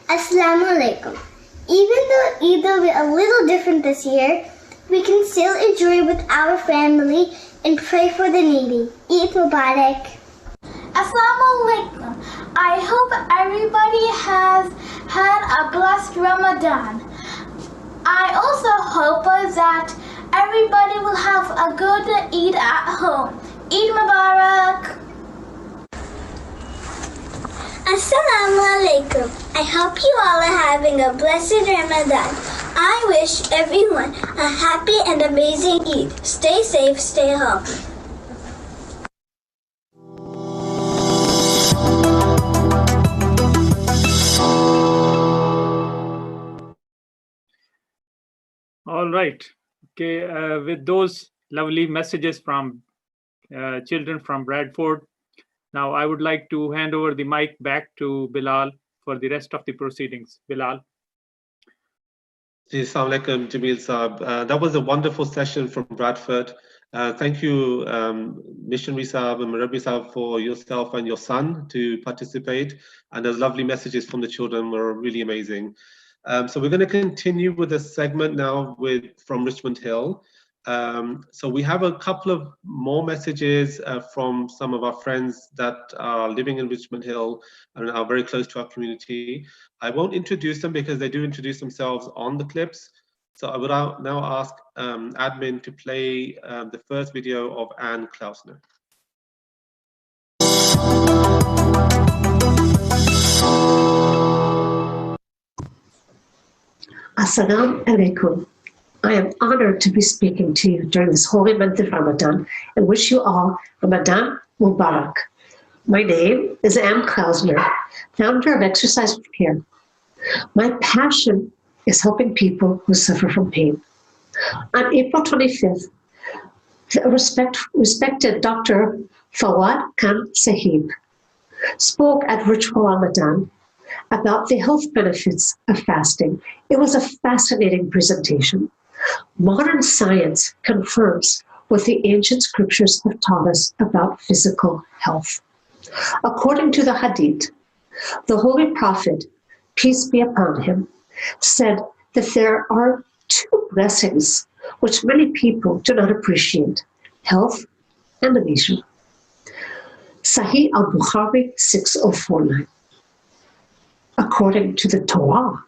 Assalamu alaikum. Even though Eid will be a little different this year, we can still enjoy with our family and pray for the needy. Eid Mubarak. Assalamu alaikum. I hope everybody has had a blessed Ramadan. I also hope that everybody will have a good Eid at home. Eid Mubarak. Assalamu alaikum. I hope you all are having a blessed Ramadan. I wish everyone a happy and amazing Eid. Stay safe, stay home. All right. Okay. With those lovely messages from children from Bradford, now I would like to hand over the mic back to Bilal for the rest of the proceedings. Bilal. Assalamu alaikum, Jameel Saab. That was a wonderful session from Bradford. Thank you, Missionary Saab and Murabi Saab, for yourself and your son to participate. And those lovely messages from the children were really amazing. So we're going to continue with a segment now from Richmond Hill. So we have a couple of more messages from some of our friends that are living in Richmond Hill and are very close to our community. I won't introduce them because they do introduce themselves on the clips. So I would now ask admin to play the first video of Anne Klausner. Assalamu alaikum. I am honored to be speaking to you during this holy month of Ramadan and wish you all Ramadan Mubarak. My name is Am Klausner, founder of Exercise with Care. My passion is helping people who suffer from pain. On April 25th, the respected Dr. Fawad Khan Sahib spoke at Virtual Ramadan about the health benefits of fasting. It was a fascinating presentation. Modern science confirms what the ancient scriptures have taught us about physical health. According to the Hadith, the Holy Prophet, peace be upon him, said that there are two blessings which many people do not appreciate: health and leisure. Sahih al-Bukhari 6049. According to the Torah,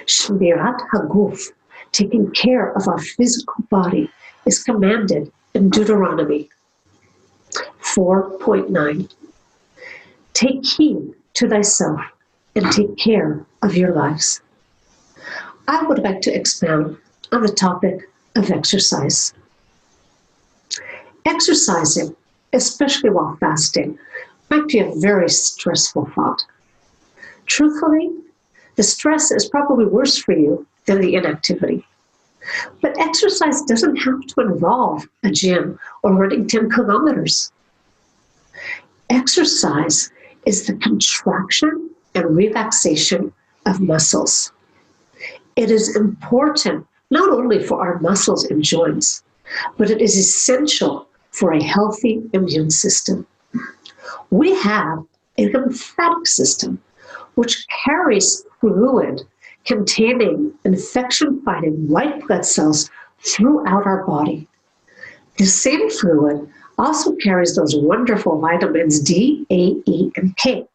Shmirat Haguf, taking care of our physical body, is commanded in Deuteronomy 4.9. Take heed to thyself and take care of your lives. I would like to expound on the topic of exercise. Exercising, especially while fasting, might be a very stressful thought. Truthfully, the stress is probably worse for you than the inactivity. But exercise doesn't have to involve a gym or running 10 kilometers. Exercise is the contraction and relaxation of muscles. It is important not only for our muscles and joints, but it is essential for a healthy immune system. We have a lymphatic system which carries fluid containing infection-fighting white blood cells throughout our body. The same fluid also carries those wonderful vitamins D, A, E, and K.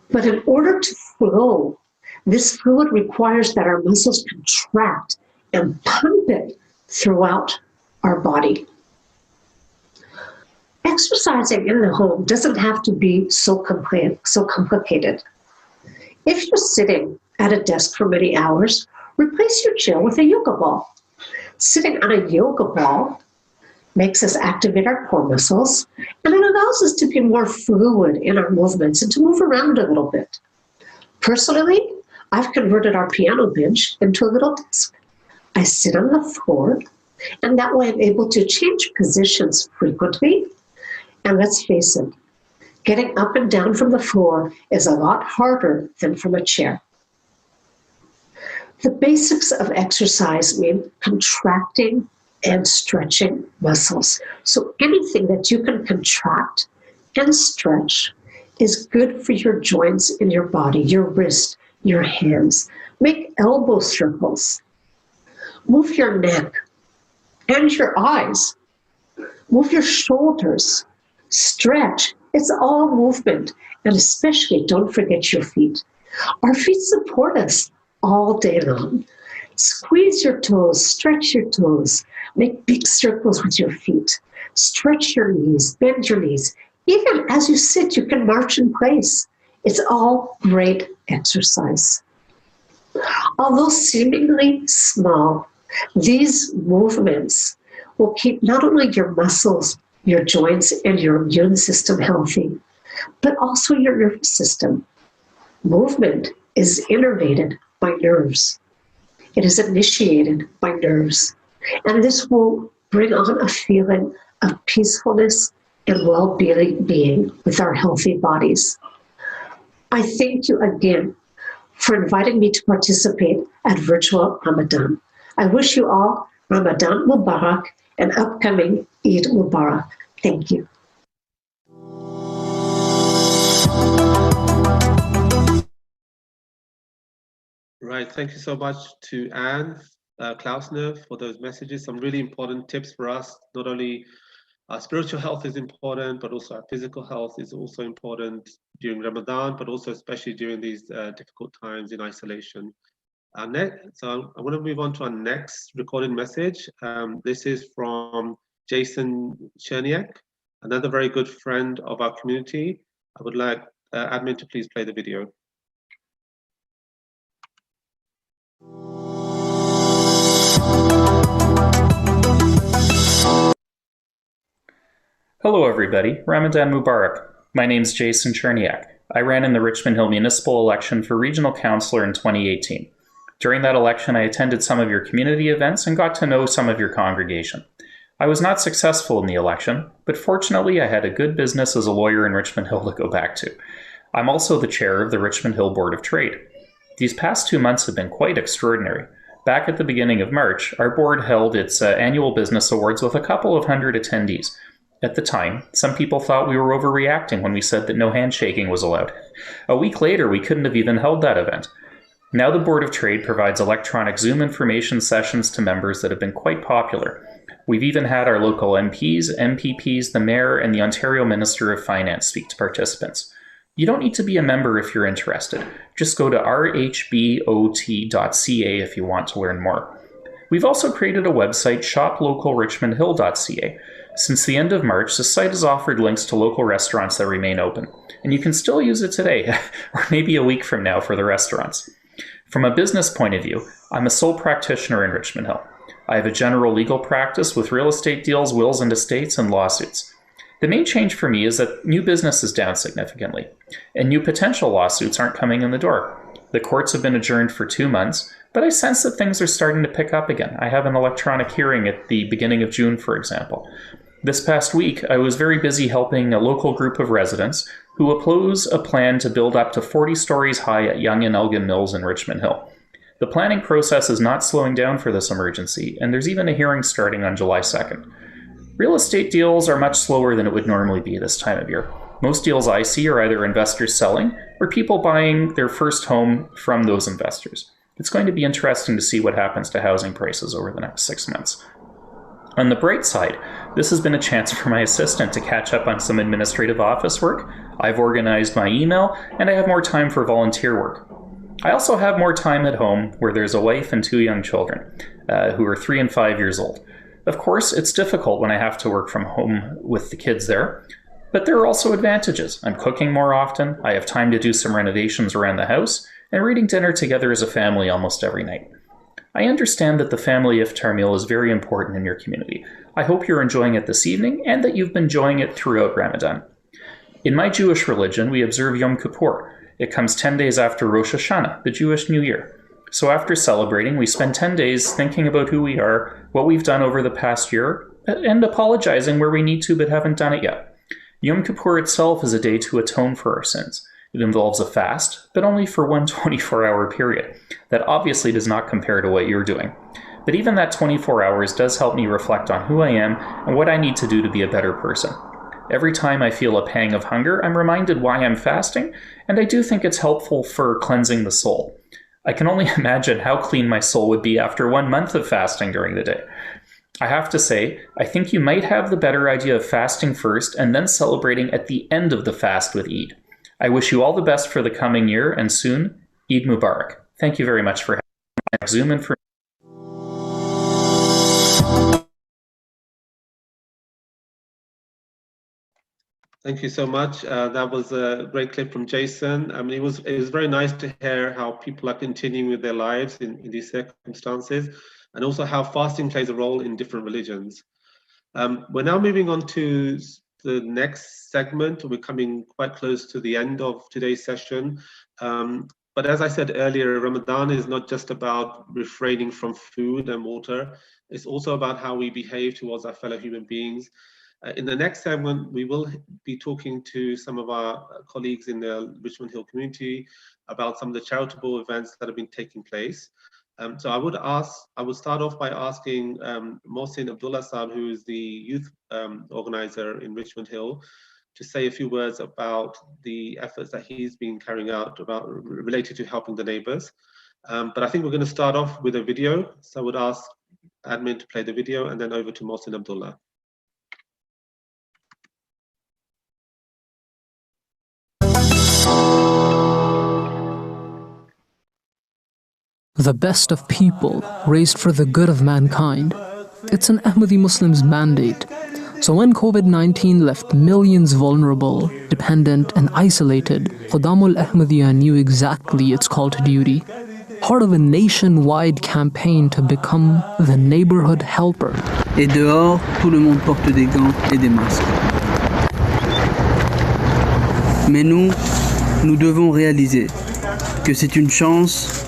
But in order to flow, this fluid requires that our muscles contract and pump it throughout our body. Exercising in the home doesn't have to be so complicated. If you're sitting at a desk for many hours, replace your chair with a yoga ball. Sitting on a yoga ball makes us activate our core muscles, and it allows us to be more fluid in our movements and to move around a little bit. Personally, I've converted our piano bench into a little desk. I sit on the floor, and that way I'm able to change positions frequently. And let's face it, getting up and down from the floor is a lot harder than from a chair. The basics of exercise mean contracting and stretching muscles. So anything that you can contract and stretch is good for your joints in your body, your wrist, your hands. Make elbow circles. Move your neck and your eyes. Move your shoulders. Stretch. It's all movement. And especially don't forget your feet. Our feet support us all day long. Squeeze your toes, stretch your toes, make big circles with your feet. Stretch your knees, bend your knees. Even as you sit, you can march in place. It's all great exercise. Although seemingly small, these movements will keep not only your muscles, your joints, and your immune system healthy, but also your nervous system. Movement is innervated by nerves. It is initiated by nerves. And this will bring on a feeling of peacefulness and well-being with our healthy bodies. I thank you again for inviting me to participate at Virtual Ramadan. I wish you all Ramadan Mubarak and upcoming Eid Mubarak. Thank you. Right, thank you so much to Anne Klausner for those messages. Some really important tips for us. Not only our spiritual health is important, but also our physical health is also important during Ramadan, but also especially during these difficult times in isolation. So I want to move on to our next recorded message. This is from Jason Cherniak, another very good friend of our community. I would like admin to please play the video. Hello everybody, Ramadan Mubarak. My name's Jason Cherniak. I ran in the Richmond Hill municipal election for regional councillor in 2018. During that election, I attended some of your community events and got to know some of your congregation. I was not successful in the election, but fortunately I had a good business as a lawyer in Richmond Hill to go back to. I'm also the chair of the Richmond Hill Board of Trade. These past 2 months have been quite extraordinary. Back at the beginning of March, our board held its annual business awards with a couple of hundred attendees. At the time, some people thought we were overreacting when we said that no handshaking was allowed. A week later, we couldn't have even held that event. Now the Board of Trade provides electronic Zoom information sessions to members that have been quite popular. We've even had our local MPs, MPPs, the Mayor, and the Ontario Minister of Finance speak to participants. You don't need to be a member if you're interested. Just go to rhbot.ca if you want to learn more. We've also created a website, shoplocalrichmondhill.ca. Since the end of March, the site has offered links to local restaurants that remain open, and you can still use it today, or maybe a week from now for the restaurants. From a business point of view, I'm a sole practitioner in Richmond Hill. I have a general legal practice with real estate deals, wills and estates, and lawsuits. The main change for me is that new business is down significantly, and new potential lawsuits aren't coming in the door. The courts have been adjourned for 2 months, but I sense that things are starting to pick up again. I have an electronic hearing at the beginning of June, for example. This past week, I was very busy helping a local group of residents who oppose a plan to build up to 40 stories high at Yonge and Elgin Mills in Richmond Hill. The planning process is not slowing down for this emergency, and there's even a hearing starting on July 2nd. Real estate deals are much slower than it would normally be this time of year. Most deals I see are either investors selling or people buying their first home from those investors. It's going to be interesting to see what happens to housing prices over the next 6 months. On the bright side, this has been a chance for my assistant to catch up on some administrative office work. I've organized my email, and I have more time for volunteer work. I also have more time at home where there's a wife and 2 young children who are 3 and 5 years old. Of course, it's difficult when I have to work from home with the kids there, but there are also advantages. I'm cooking more often, I have time to do some renovations around the house, and eating dinner together as a family almost every night. I understand that the family iftar meal is very important in your community. I hope you're enjoying it this evening and that you've been enjoying it throughout Ramadan. In my Jewish religion, we observe Yom Kippur. It comes 10 days after Rosh Hashanah, the Jewish New Year. So after celebrating, we spend 10 days thinking about who we are, what we've done over the past year, and apologizing where we need to but haven't done it yet. Yom Kippur itself is a day to atone for our sins. It involves a fast, but only for one 24-hour period. That obviously does not compare to what you're doing. But even that 24 hours does help me reflect on who I am and what I need to do to be a better person. Every time I feel a pang of hunger, I'm reminded why I'm fasting, and I do think it's helpful for cleansing the soul. I can only imagine how clean my soul would be after 1 month of fasting during the day. I have to say, I think you might have the better idea of fasting first and then celebrating at the end of the fast with Eid. I wish you all the best for the coming year, and soon, Eid Mubarak. Thank you very much for having me. Zoom in for. Thank you so much. That was a great clip from Jason. I mean, it was very nice to hear how people are continuing with their lives in these circumstances, and also how fasting plays a role in different religions. We're now moving on to the next segment. We're coming quite close to the end of today's session. But as I said earlier, Ramadan is not just about refraining from food and water. It's also about how we behave towards our fellow human beings. In the next segment, we will be talking to some of our colleagues in the Richmond Hill community about some of the charitable events that have been taking place. So I would start off by asking Mohsin Abdullah Saab, who is the youth organizer in Richmond Hill, to say a few words about the efforts that he's been carrying out related to helping the neighbors. But I think we're going to start off with a video. So I would ask admin to play the video and then over to Mohsin Abdullah. The best of people raised for the good of mankind. It's an Ahmadi Muslim's mandate. So when COVID-19 left millions vulnerable, dependent and isolated, Khudamul Ahmadiyya knew exactly its call to duty. Part of a nationwide campaign to become the neighborhood helper. Et dehors, tout le monde porte des gants et des masques. Mais nous devons réaliser que c'est une chance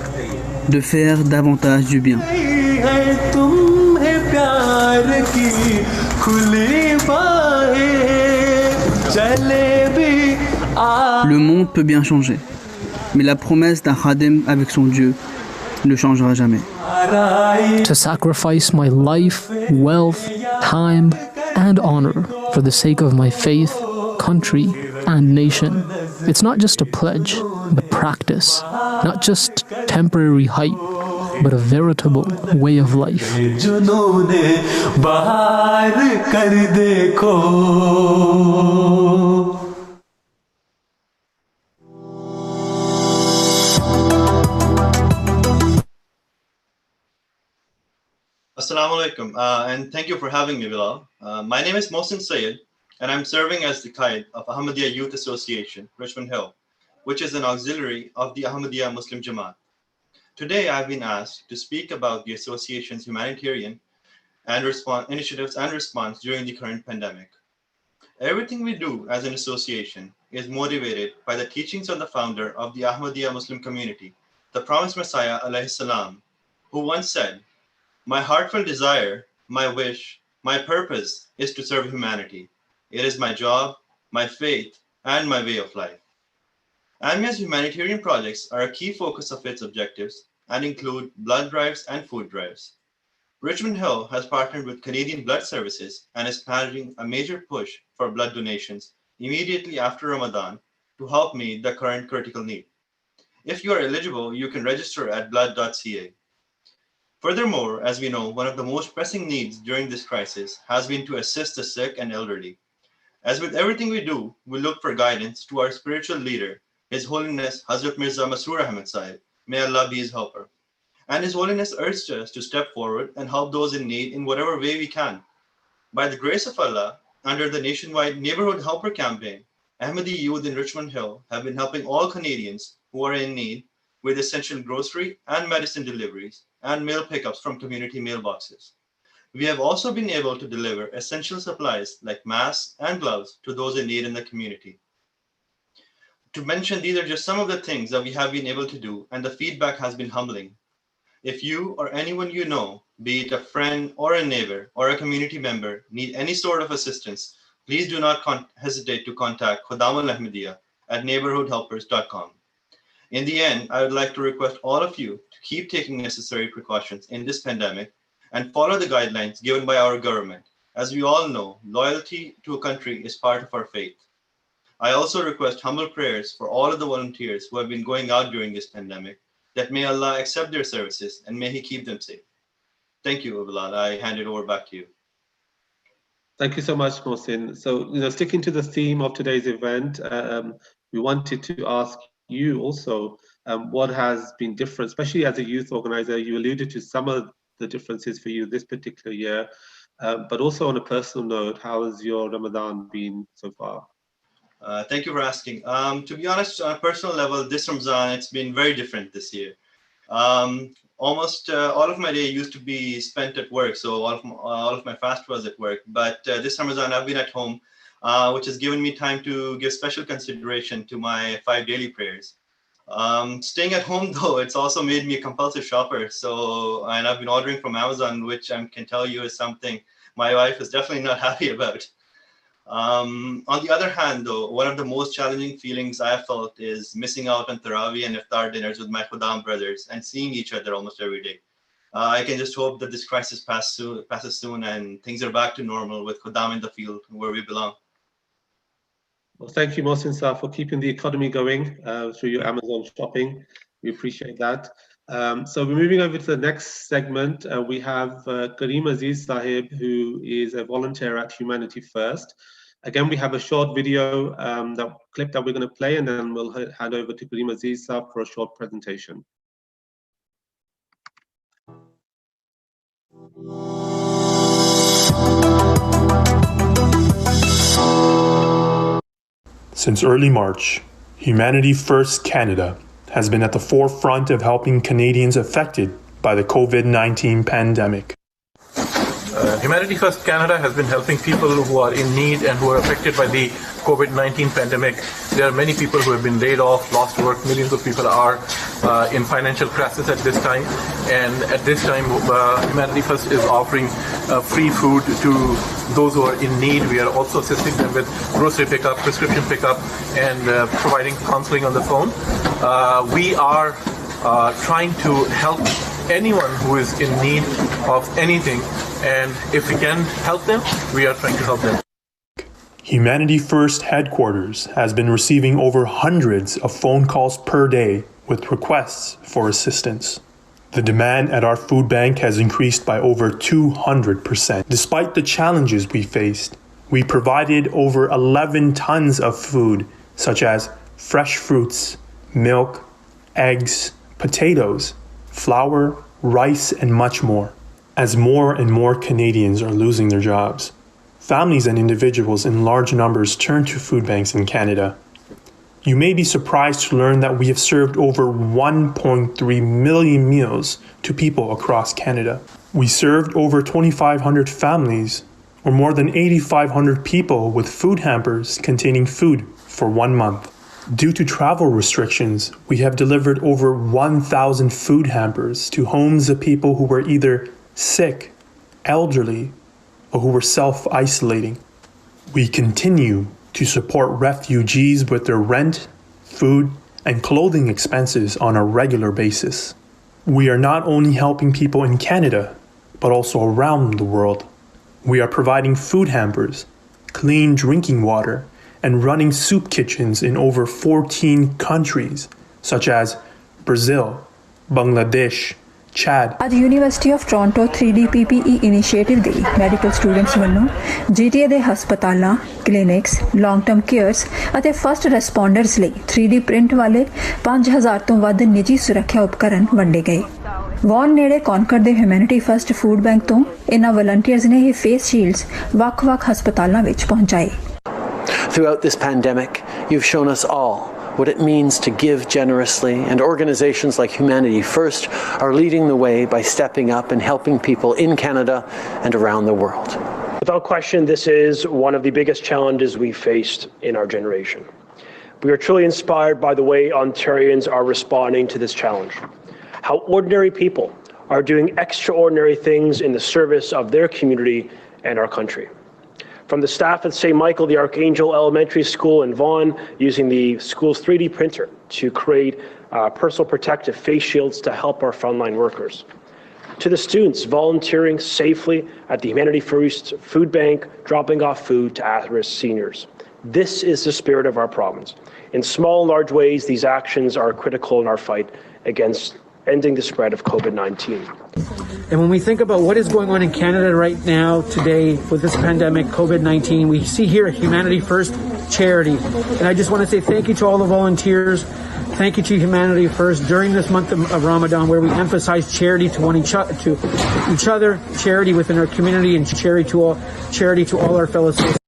de faire davantage du bien. Le monde peut bien changer, mais la promesse d'un khadim avec son Dieu ne changera jamais. To sacrifice my life, wealth, time, and honor for the sake of my faith, country, and nation. It's not just a pledge, but practice. Not just temporary hype, but a veritable way of life. Assalamu alaikum, and thank you for having me, Bilal. My name is Mohsin Sayed, and I'm serving as the Qaid of Ahmadiyya Youth Association, Richmond Hill, which is an auxiliary of the Ahmadiyya Muslim Jamaat. Today, I've been asked to speak about the association's humanitarian and initiatives and response during the current pandemic. Everything we do as an association is motivated by the teachings of the founder of the Ahmadiyya Muslim community, the promised Messiah, alayhi salam, who once said, "My heartfelt desire, my wish, my purpose is to serve humanity. It is my job, my faith, and my way of life." AMIA's humanitarian projects are a key focus of its objectives and include blood drives and food drives. Richmond Hill has partnered with Canadian Blood Services and is planning a major push for blood donations immediately after Ramadan to help meet the current critical need. If you are eligible, you can register at blood.ca. Furthermore, as we know, one of the most pressing needs during this crisis has been to assist the sick and elderly. As with everything we do, we look for guidance to our spiritual leader, His Holiness Hazrat Mirza Masroor Ahmad Sahib, may Allah be his helper. And His Holiness urged us to step forward and help those in need in whatever way we can. By the grace of Allah, under the nationwide Neighborhood Helper Campaign, Ahmadi youth in Richmond Hill have been helping all Canadians who are in need with essential grocery and medicine deliveries and mail pickups from community mailboxes. We have also been able to deliver essential supplies like masks and gloves to those in need in the community. To mention, these are just some of the things that we have been able to do, and the feedback has been humbling. If you or anyone you know, be it a friend or a neighbor or a community member, need any sort of assistance, please do not hesitate to contact Khuddam al-Ahmadiyya at neighborhoodhelpers.com. In the end, I would like to request all of you to keep taking necessary precautions in this pandemic and follow the guidelines given by our government. As we all know, loyalty to a country is part of our faith. I also request humble prayers for all of the volunteers who have been going out during this pandemic, that may Allah accept their services and may He keep them safe. Thank you, Bilal. I hand it over back to you. Thank you so much, Mohsin. So, sticking to the theme of today's event, we wanted to ask you also what has been different, especially as a youth organizer. You alluded to some of the differences for you this particular year, but also on a personal note, how has your Ramadan been so far? Thank you for asking. To be honest, on a personal level, this Ramadan, it's been very different this year. Almost all of my day used to be spent at work, so all of my fast was at work. But this Ramadan, I've been at home, which has given me time to give special consideration to my 5 daily prayers. Staying at home, though, it's also made me a compulsive shopper. And I've been ordering from Amazon, which I can tell you is something my wife is definitely not happy about. On the other hand, though, one of the most challenging feelings I have felt is missing out on Taraweeh and Iftar dinners with my Khuddam brothers and seeing each other almost every day. I can just hope that this crisis passes soon and things are back to normal with Khuddam in the field where we belong. Well, thank you, Mohsin Sah, for keeping the economy going through your Amazon shopping. We appreciate that. So we're moving over to the next segment. We have Kareem Aziz Sahib, who is a volunteer at Humanity First. Again, we have a short video clip that we're going to play, and then we'll hand over to Kareem Aziz Sahib for a short presentation. Since early March, Humanity First Canada has been at the forefront of helping Canadians affected by the COVID-19 pandemic. Humanity First Canada has been helping people who are in need and who are affected by the COVID-19 pandemic. There are many people who have been laid off, lost work. Millions of people are in financial crisis at this time. And at this time, Humanity First is offering free food to those who are in need. We are also assisting them with grocery pickup, prescription pickup, and providing counseling on the phone. We are trying to help anyone who is in need of anything, and if we can help them, we are trying to help them. Humanity First headquarters has been receiving over hundreds of phone calls per day with requests for assistance. The demand at our food bank has increased by over 200%. Despite the challenges we faced, we provided over 11 tons of food, such as fresh fruits, milk, eggs, potatoes, flour, rice, and much more. As more and more Canadians are losing their jobs, families and individuals in large numbers turn to food banks in Canada. You may be surprised to learn that we have served over 1.3 million meals to people across Canada. We served over 2,500 families, or more than 8,500 people with food hampers containing food for 1 month. Due to travel restrictions, we have delivered over 1,000 food hampers to homes of people who were either sick, elderly, or who were self-isolating. We continue to support refugees with their rent, food, and clothing expenses on a regular basis. We are not only helping people in Canada, but also around the world. We are providing food hampers, clean drinking water, and running soup kitchens in over 14 countries, such as Brazil, Bangladesh, Chad. ਅੱਜ university of Toronto 3D PPE initiative ਦੇ medical students ਵੱਲੋਂ GTA ਦੇ ਹਸਪਤਾਲਾਂ, clinics, long term cares ਅਤੇ first ਰਿਸਪੌਂਡਰਸ ਲਈ 3D print ਵਾਲੇ 5000 ਤੋਂ ਵੱਧ ਨਿੱਜੀ ਸੁਰੱਖਿਆ ਉਪਕਰਨ ਵੰਡੇ ਗਏ। ਵੌਨ ਨੇੜੇ ਕੌਨਕਰ ਦੇ ਹਿਊਮੈਨਿਟੀ ਫਸਟ ਫੂਡ ਬੈਂਕ ਤੋਂ ਇਹਨਾਂ ਵਲੰਟੀਅਰਸ ਨੇ ਇਹ ਫੇਸ ਸ਼ੀਲਡਸ ਵੱਖ-ਵੱਖ ਹਸਪਤਾਲਾਂ ਵਿੱਚ ਪਹੁੰਚਾਏ। Throughout this pandemic, you've shown us all what it means to give generously, and organizations like Humanity First are leading the way by stepping up and helping people in Canada and around the world. Without question, this is one of the biggest challenges we faced in our generation. We are truly inspired by the way Ontarians are responding to this challenge, how ordinary people are doing extraordinary things in the service of their community and our country. From the staff at St. Michael the Archangel Elementary School in Vaughan, using the school's 3D printer to create personal protective face shields to help our frontline workers. To the students volunteering safely at the Humanity First Food Bank, dropping off food to at-risk seniors. This is the spirit of our province. In small and large ways, these actions are critical in our fight against ending the spread of COVID-19. And when we think about what is going on in Canada right now, today, with this pandemic, COVID-19, we see here Humanity First charity. And I just want to say thank you to all the volunteers. Thank you to Humanity First during this month of Ramadan, where we emphasize charity to each other, charity within our community, and charity to all our fellow citizens.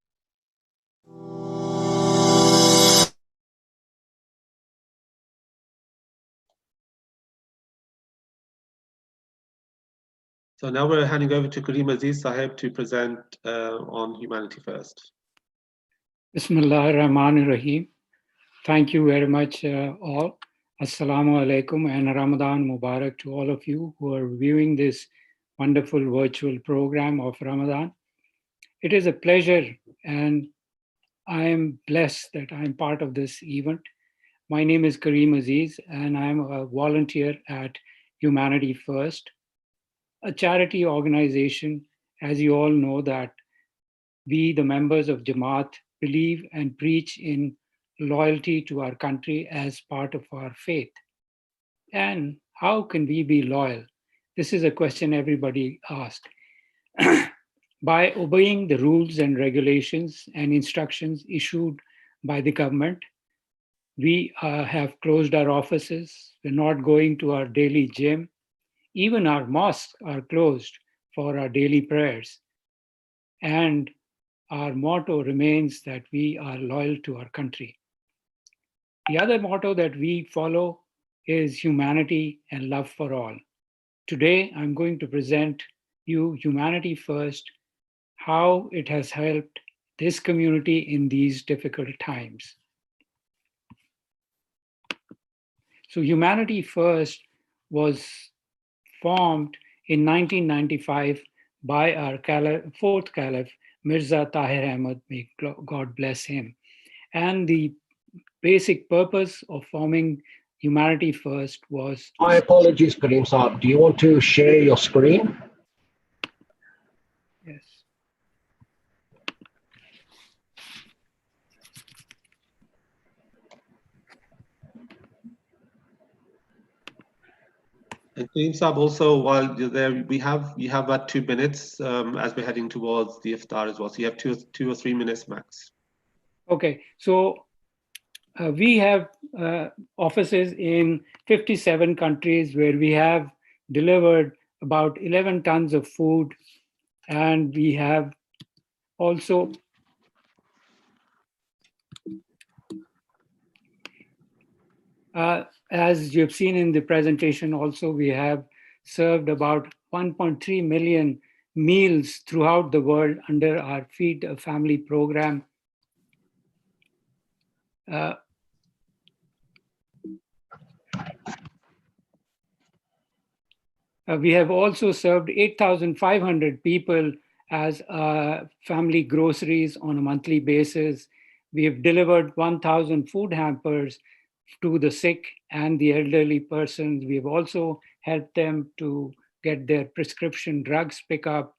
So now we're handing over to Kareem Aziz Sahib to present on Humanity First. Bismillah ar-Rahman ar-Rahim. Thank you very much all. Assalamu alaikum and Ramadan Mubarak to all of you who are viewing this wonderful virtual program of Ramadan. It is a pleasure and I am blessed that I am part of this event. My name is Kareem Aziz and I am a volunteer at Humanity First, a charity organization. As you all know that we, the members of Jama'at, believe and preach in loyalty to our country as part of our faith. And how can we be loyal? This is a question everybody asks. By obeying the rules and regulations and instructions issued by the government. We have closed our offices. We're not going to our daily gym. Even our mosques are closed for our daily prayers. And our motto remains that we are loyal to our country. The other motto that we follow is humanity and love for all. Today, I'm going to present you Humanity First, how it has helped this community in these difficult times. So Humanity First was formed in 1995 by our fourth Caliph, Mirza Tahir Ahmad, may God bless him. And the basic purpose of forming Humanity First was... My apologies, Kareem Saab. Do you want to share your screen? Yes. And Kareem Saab, also while you're there, you have about 2 minutes as we're heading towards the iftar as well. So you have two or 3 minutes max. Okay, so we have offices in 57 countries where we have delivered about 11 tons of food, and we have also as you've seen in the presentation also, we have served about 1.3 million meals throughout the world under our Feed a Family program. We have also served 8,500 people as family groceries on a monthly basis. We have delivered 1,000 food hampers to the sick and the elderly persons. We have also helped them to get their prescription drugs pick up.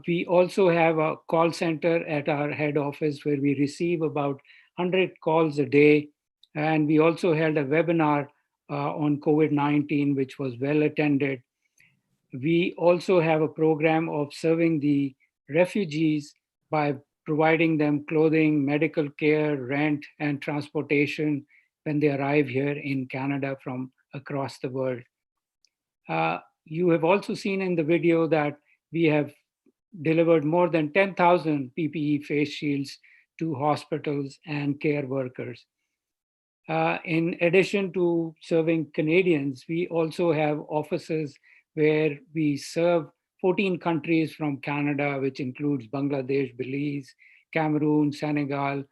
We also have a call center at our head office where we receive about 100 calls a day. And we also held a webinar on COVID-19, which was well attended. We also have a program of serving the refugees by providing them clothing, medical care, rent, and transportation when they arrive here in Canada from across the world. You have also seen in the video that we have delivered more than 10,000 PPE face shields to hospitals and care workers. In addition to serving Canadians, we also have offices where we serve 14 countries from Canada, which includes Bangladesh, Belize, Cameroon, Senegal.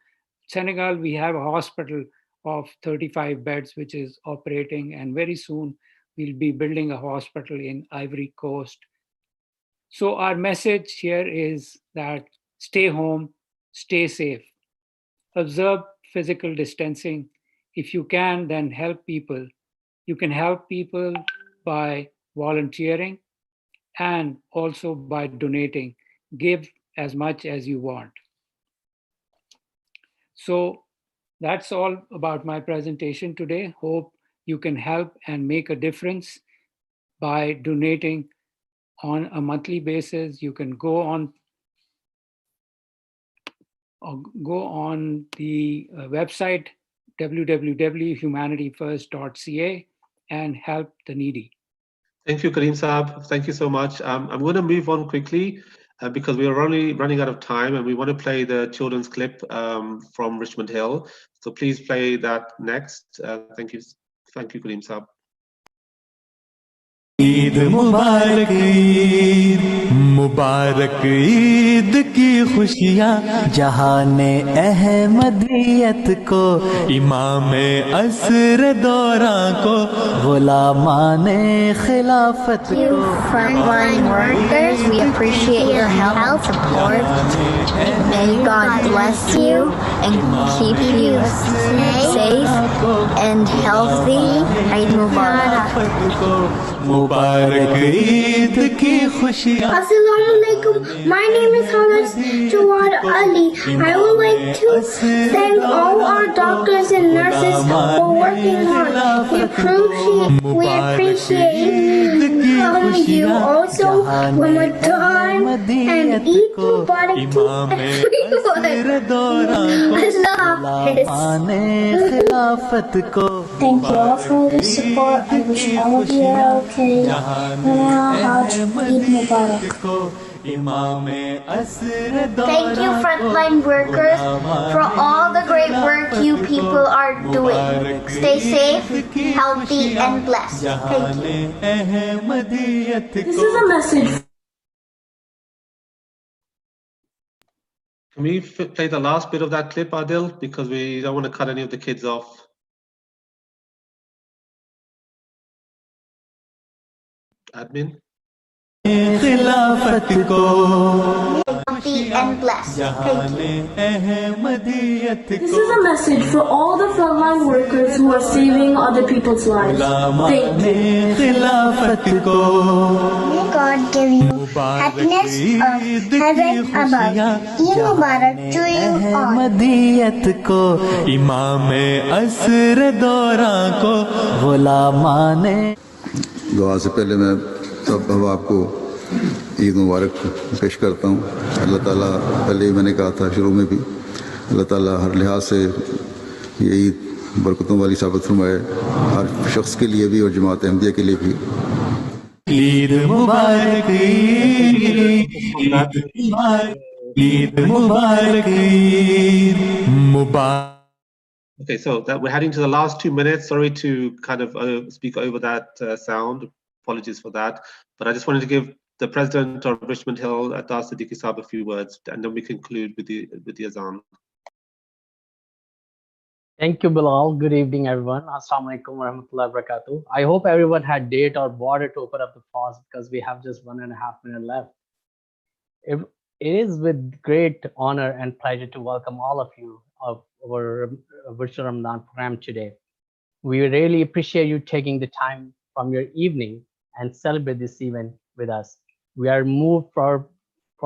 Senegal, we have a hospital of 35 beds, which is operating, and very soon we'll be building a hospital in Ivory Coast. So our message here is that stay home, stay safe, observe physical distancing. If you can, then help people. You can help people by volunteering and also by donating. Give as much as you want. So that's all about my presentation today. Hope you can help and make a difference by donating on a monthly basis. You can go on the website www.humanityfirst.ca and help the needy. Thank you, Kareem Saab. Thank you so much. I'm going to move on quickly because we are running out of time, and we want to play the children's clip from Richmond Hill. So please play that next. Thank you, Kareem Saab. Eid मुबारक ईद मुबारक ईद की खुशियाँ जहाने अहमदियत को इमामे असर दौरा को गुलामाने खिलाफत को Frontline workers, we appreciate your help, support. May God bless you and keep you safe and healthy. Eid Mubarak. मुबारक ईद की खुशियाँ. Assalamu alaikum. My name is Hanas Jawad Ali. I would like to thank all our doctors and nurses for working hard. We appreciate you also, Ramadan and Eid Mubarak to everyone. Thank you all for the support. I wish all of you are okay. Thank you, frontline workers, for all the great work you people are doing. Stay safe, healthy, and blessed. Thank you. This is a message Can we play the last bit of that clip, Adil? Because we don't want to cut any of the kids off. Admin? Healthy and blessed. Thank you. This is a message for all the frontline workers who are saving other people's lives. Thank you. May God give you happiness of heaven above. Eid Mubarak to you all. Ahmadiyyat को इमाम असर दौरा को गुलामाने दुआ से पहले मैं सब अहबाब को ईद मुबारक पेश करता हूँ। अल्लाह ताला पहले ही मैंने कहा था शुरू में भी, अल्लाह ताला हर लिहाज से ये ईद बरकतों वाली साबित फरमाए, हर शख्स के लिए भी और जमात अहमदिया के लिए भी। ईद मुबारक, ईद मुबारक, ईद मुबारक। Okay, so that we're heading to the last 2 minutes. Sorry to kind of speak over that sound. Apologies for that. But I just wanted to give the president of Richmond Hill, Atar Siddiqui Saab, a few words, and then we conclude with the azan. Thank you, Bilal. Good evening, everyone. Assalamu alaikum wa rahmatullahi wa barakatuh. I hope everyone had date or water to open up the fast because we have just 1.5 minutes left. It is with great honor and pleasure to welcome all of you of our Virtual Ramadan program today. We really appreciate you taking the time from your evening and celebrate this event with us. We are moved for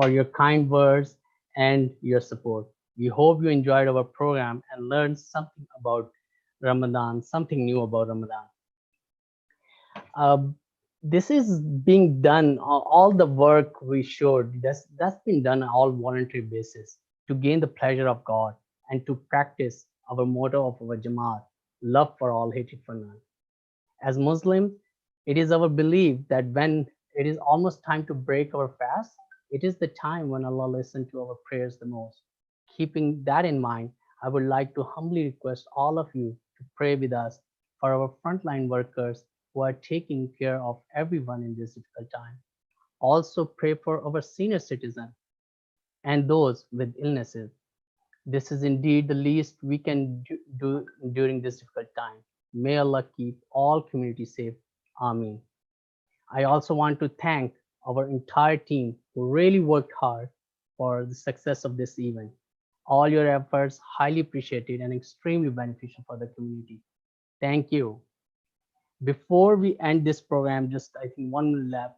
your kind words and your support. We hope you enjoyed our program and learned something about Ramadan, something new about Ramadan. This is being done, all the work we showed, that's been done on all voluntary basis to gain the pleasure of God and to practice our motto of our Jama'at, love for all, hatred for none. As Muslims, it is our belief that when it is almost time to break our fast, it is the time when Allah listens to our prayers the most. Keeping that in mind, I would like to humbly request all of you to pray with us for our frontline workers who are taking care of everyone in this difficult time. Also pray for our senior citizens and those with illnesses. This is indeed the least we can do during this difficult time. May Allah keep all communities safe. Ameen. I also want to thank our entire team who really worked hard for the success of this event. All your efforts highly appreciated and extremely beneficial for the community. Thank you. Before we end this program, just I think 1 minute left.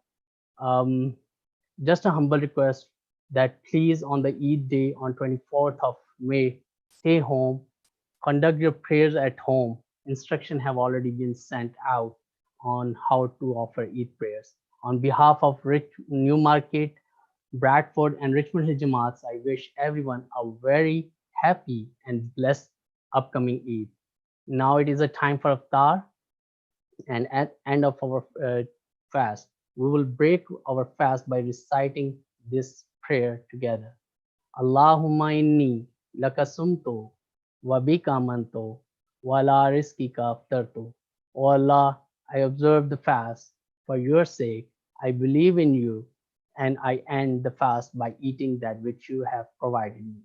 Just a humble request that please on the Eid day on 24th of May, stay home, conduct your prayers at home. Instructions have already been sent out on how to offer Eid prayers. On behalf of Newmarket, Bradford and Richmond Hill Jama'ats, I wish everyone a very happy and blessed upcoming Eid. Now it is a time for iftar, and at end of our fast, we will break our fast by reciting this prayer together. Allahumma inni laka sumtu wa bika amantu wa la rizqika aftartu. O Allah, I observe the fast for your sake. I believe in you, and I end the fast by eating that which you have provided me.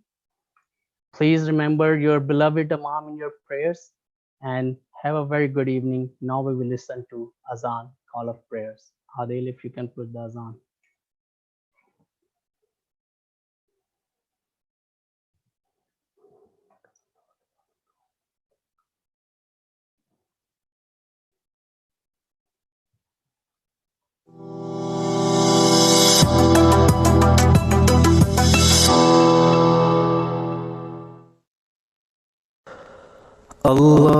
Please remember your beloved Imam in your prayers and have a very good evening. Now we will listen to Azan, call of prayers. Adil, if you can put the Azan. Allahu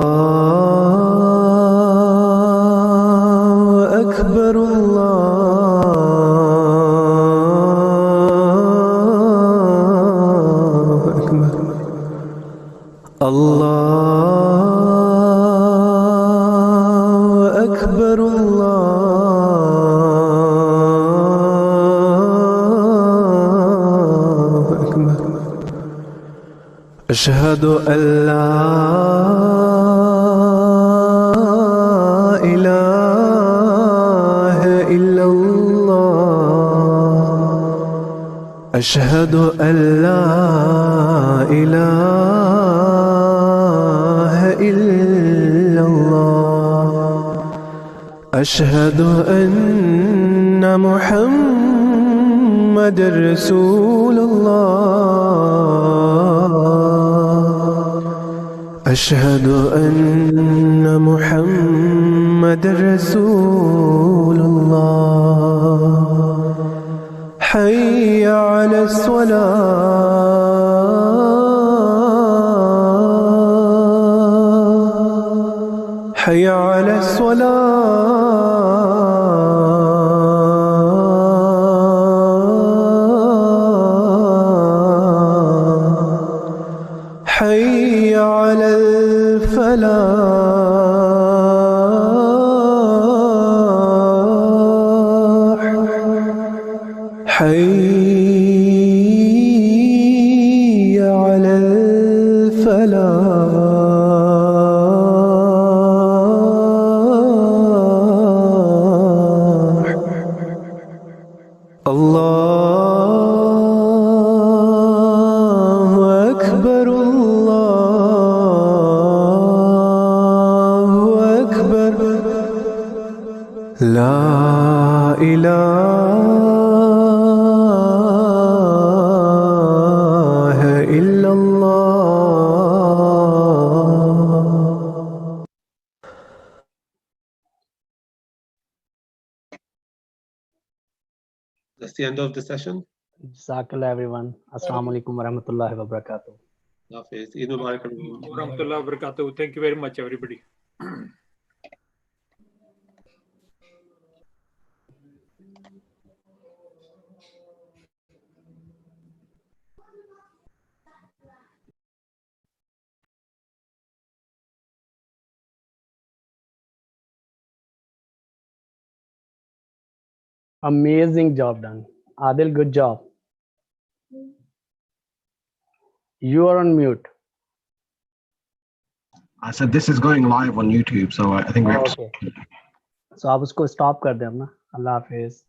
Akbar, Allahu Akbar, Allahu Akbar, Allahu Akbar. Ashhadu an la أشهد أن لا إله إلا الله أشهد أن محمد رسول الله أشهد أن محمد رسول الله حي على الصلاة حي على الصلاة حي على الفلاح حي على الفلاح الله أكبر الله أكبر لا إله إلا الله That's the end of the session. Jazakallah everyone. Assalamu alaikum wa rahmatullahi wa barakatuh. Hafiz. Eid Mubarak, everyone. Warahmatullahi wabarakatuh. Thank you very much, everybody. Amazing job done. Adil, good job. You are on mute. I said this is going live on YouTube, so I think we have to. Okay. So आप उसको stop कर दे अपना. Allah Hafiz.